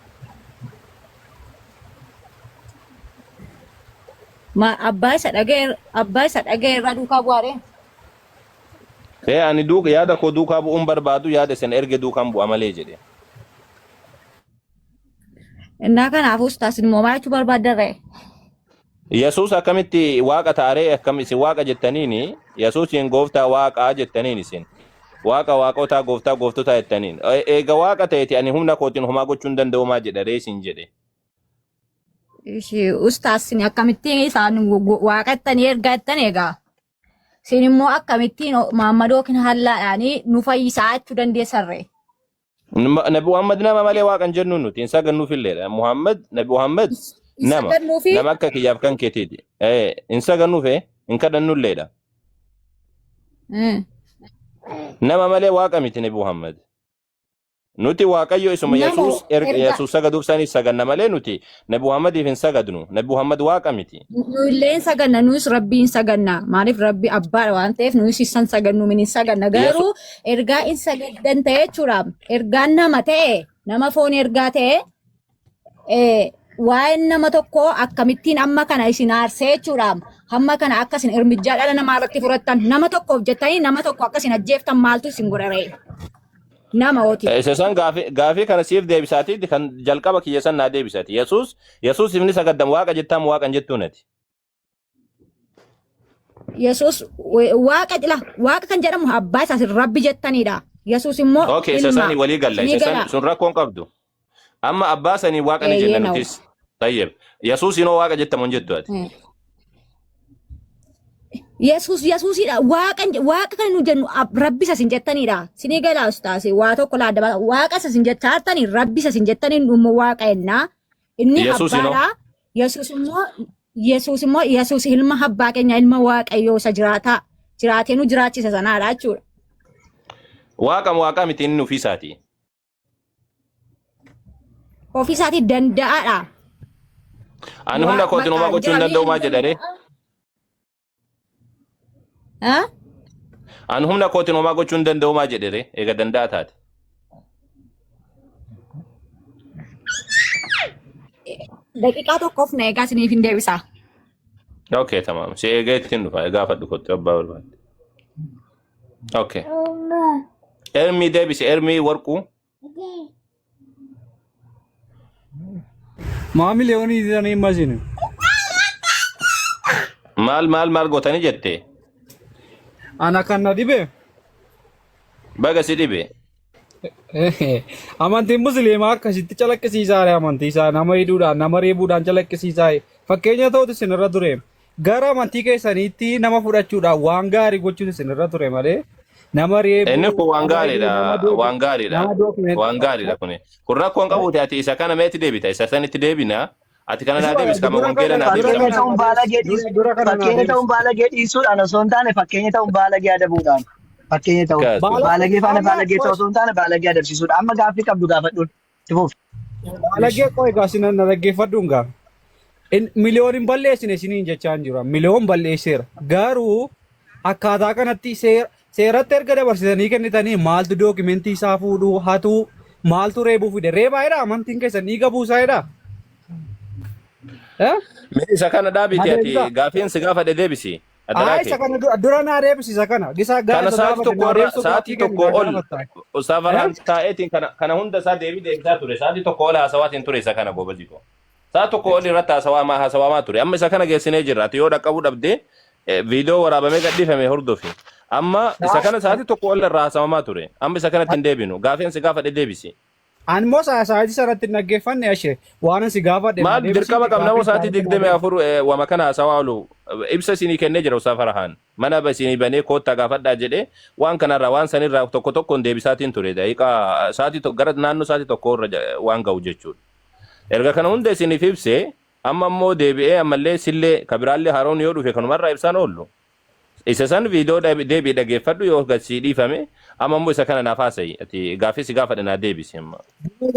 Abbaa isa dhaga'e irraa duukaa bu'aare. Ani yaada koo duukaa bu'uun barbaadu yaada sana ergee duukaan bu'a malee jedhe. Innaa kanaaf ustaas immoo maal jechuu barbaaddarree? Yesuus akkamitti waaqa taaree akkam isin waaqa jettaniini Yesuusiin gooftaa waaqaa jettaniin isin. Waaqa waaqotaa gooftaa gooftota jettaniin. Eega waaqa ta'eeti ani humna kootiin homaa gochuu hin danda'u maa jedha reesin jedhe. Ustaas isin akkamittiin isaan waaqattanii ergaa jettan egaa. Isin immoo akkamittiin Maammadoo kan hallaadhaanii nu fayyisaa jechuu dandeessarree? Nabi Muhammad nama malee waaqan jennuun nuti hin sagannuuf illeedha. Nabi Muhammad nama akka kiyyaaf kan keetiiti. Hin sagannuuf hin kadhannulleedha. Nama malee waaqa miti Nabi Muhammad. Nuti waaqayyo isuma Yesuus sagaduuf isaanii saganna malee nuti Nabi Muhammadiif hin sagadnu. Nabi Muhammad waaqa miti. Nu illee hin saganna nus rabbiin saganna. Maaliif rabbi abbaadha waan ta'eef nus isan sagannu min hin saganna. Garuu ergaa hin sagaddan ta'e jechuudha. Ergaan nama ta'e nama foon ergaa ta'e waa'een nama tokko akkamittiin amma kana isin aarsee jechuudha. Hamma kana akkasin irmijjaa dhala namaa irratti fudhattan nama tokkoof jettanii nama tokko akkasin ajjeeftan maaltu isin godharee? Nama ooti. Isaan gaafii kana siif deebisaati kan jalqaba kiyya san naa deebisaati. Yesuus ifni sagaddamu waaqa jettaan waaqan jettuunati. Yesuus waaqa kan jedhamu abbaa isaas rabbi jettanidha. Yesuus immoo ilma. Okay, isaanii walii galla. Sun rakkoon qabdu. Amma abbaa sanii waaqa ni jenna nutis. Tayyib. Yesuus inoo waaqa jettamu hin jettu ati. Yesuusidha. Waaqa kan nu jennu rabbi isa sin jettanidha. Sinii galaa ustaasi waa tokko laadda waaqa isa sin jettaartani rabbi isa sin jettani dhumma waaqa ennaa. Inni abbaadha. Yesuus immoo Yesuus ilma abbaa keenya ilma waaqayyoo isa jiraatee nu jiraachisa sanaadha jechuudha. Waaqa miti inni ofiisaati. Ofiisaati danda'aadha. Ani humna kootiin homaa gochuu hin danda'u maa jedhare? Ani humna kootiin homaa gochuu hin danda'u maa jedhare? Eega danda'a taate. Daqiiqaa tokkoof na eegaa isiniif hin deebisaa. Okay, tamam. Si eegaa ittiin dhufa. Gaafadhu kottu abbaa barbaadde. Okay. Ermii deebisi. Ermii warquu. Maamilli yoonii jedhanii hin masinu. Maal gootanii jettee? Ana kan na dhibe. Baga si dhibe. Amantiin musliimaa akkasitti calaqqisiisaa amantii isaa nama hidhuudhaan nama reebuudhaan calaqqisiisaa fakkeenya ta'utu isinirra ture. Gara amantii keessaniitti nama fudhachuudhaan waan gaarii gochuutu isinirra ture malee nama reebuu. Inni kun waan gaariidha kuni. Kun rakkoon qabuuti ati isa kana meetti deebita isa sanitti deebina. Ati kana naa deebis kama wangeela naa deebisa. Fakkeenya ta'uun baalagee dhiisuudhaan osoo hin taane fakkeenya ta'uun baalagee adabuudhaan. Fakkeenya ta'uun baalagee faana baalagee ta'uu osoo hin taane baalagee adabsiisuudha. Amma gaaffii qabdu gaafadhuun. Baalagee qoo egaa isin na dhaggeeffadhuun gaa. Miliyooniin balleessine isiniin jechaan jira. Miliyoon balleesseera. Garuu akkaataa kanatti seeratti erga dabarsitanii kennitanii maaltu dookimentii isaa fuudhuu hatuu maaltu reebuu fide reebaayidha amantiin keessan dhiiga buusaayidha. Isa kana dhaabiti ati gaafiin si gaafa deebisi. Isa kana dura naa deebisi isa kana. Kana sa'aatii tokko ol Ustaafaraan taa'eetiin kana hunda isaa deebisaa ture. Sa'aatii tokko ol haasawaatiin ture isa kana goobaziko. Saa tokko oli irratti haasawamaa ture. Amma isa kana geessinee jirra. Yoo dhaqqabuu dhabdee viidiyoo waraabamee gadhiifame hordofi. Amma isa kana sa'aatii tokko ol irraa haasawamaa ture. Amma isa kanatti hin deebinu. Gaafeen si gaafadhe deebisi. Anmoo sa'aatii sanatti naggeeffanne ashee waan si gaafadhe. Maal dirqama qabna moo sa'aatii 24 wama kana haasawaa oolu ibsa isinii kennee jira Ustaz Farahaan. Mana isinii banee koottaa gaafadhaa jedhee waan kanarraa waan sanirraa tokko tokkoon deebisaatiin ture. Daqiiqaa sa'aatii tokko gara naannoo sa'aatii tokko irra waan ga'u jechuudha. Erga kana hunda isiniif ibsee amma immoo deebi'ee ammallee sillee kabiraallee haroon yoo dhufe kanumarraa ibsaan oollu. Isa san viidiyoo deebii dhageeffadhu yoo gasii dhiifame amma immoo isa kana naaf haasa'i ati gaafii si gaafadhe naa deebisi amma.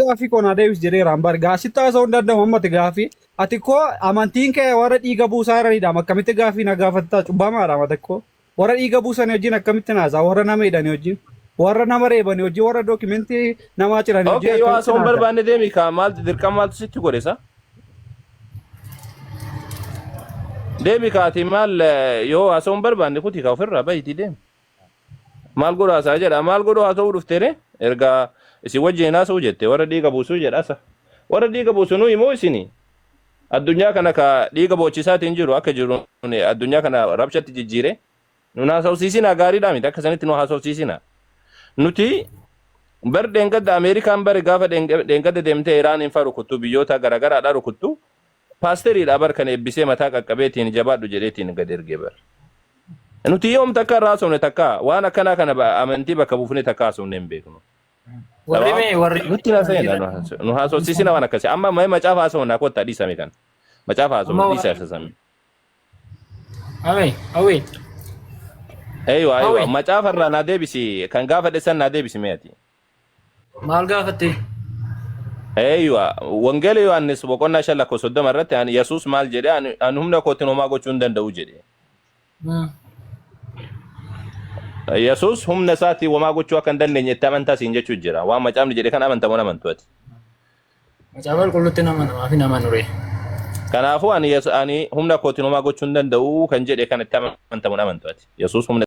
Gaafii koo naa deebisi jedheera ambar gaasitti haasa'uu hin danda'amu ammati gaafii ati koo amantiin kee warra dhiiga buusaa jiranidha akkamitti gaafii na gaafattaa cubbamaadha amata koo warra dhiiga buusanii wajjin akkamitti naasaa warra nama hidhanii wajjin warra nama reebanii wajjin warra dookimentii namaa jiranii wajjin. Okay yoo haasa'uu hin barbaanne deemi kaa maal dirqama maaltu sitti godhesa? Deemi kaati maal yoo haasa'uu hin barbaanne kuti kaa ofirraa bahitii deemi. Maal godhu haasaa jedha maal godhu haasa'uu dhufteere erga isin wajjin haasa'uu jette warra dhiiga buusuu jedhasa. Warra dhiiga buusu nuyi moo isini? Addunyaa kana ka dhiiga boochisaatiin jiru akka jiru addunyaa kana rabshatti jijjiire nun haasa'usiisina gaariidhaa miti akka sanitti nu haasa'usiisina. Nuti bar dheengadda Ameerikaan bare gaafa dheengadda deemtee Iraan hin rukuttu biyyoota garagaraadhaa rukuttu paasteriidhaa bar kan eebbisee mataa qaqqabeetiin jabaadhu jedheetiin gad ergee bar. Nuti yoom takka irraa haasofne takka waan akkanaa kana amantii bakka buufne takka haasofne hin beeknu. Nuti nu haasofsiisina waan akkasii amma mee macaafa haasofnaa kottaa dhiisame kan macaafa haasofna dhiisa haasofame. Awee. Aywa macaafa irraa naa deebisi kan gaafadhe san naa deebisi mee ati. Maal gaafatte? Aywa wangeela Yohaannis boqonnaa 5:30 irratti ani Yesuus maal jedhe ani humna kootiin homaa gochuu hin danda'u jedhe. Yesuus humna isaatii homaa gochuu akka hin dandeenye itti amantaa siin jechuu jira. Waan macaafni jedhe kan amantamu amantu ati. Macaafa qulqulluutti nama namaa fi nama nuree. Kanaafuu ani humna kootiin homaa gochuu hin danda'u kan jedhe kan itti amantamu amantu ati. Yesuus humna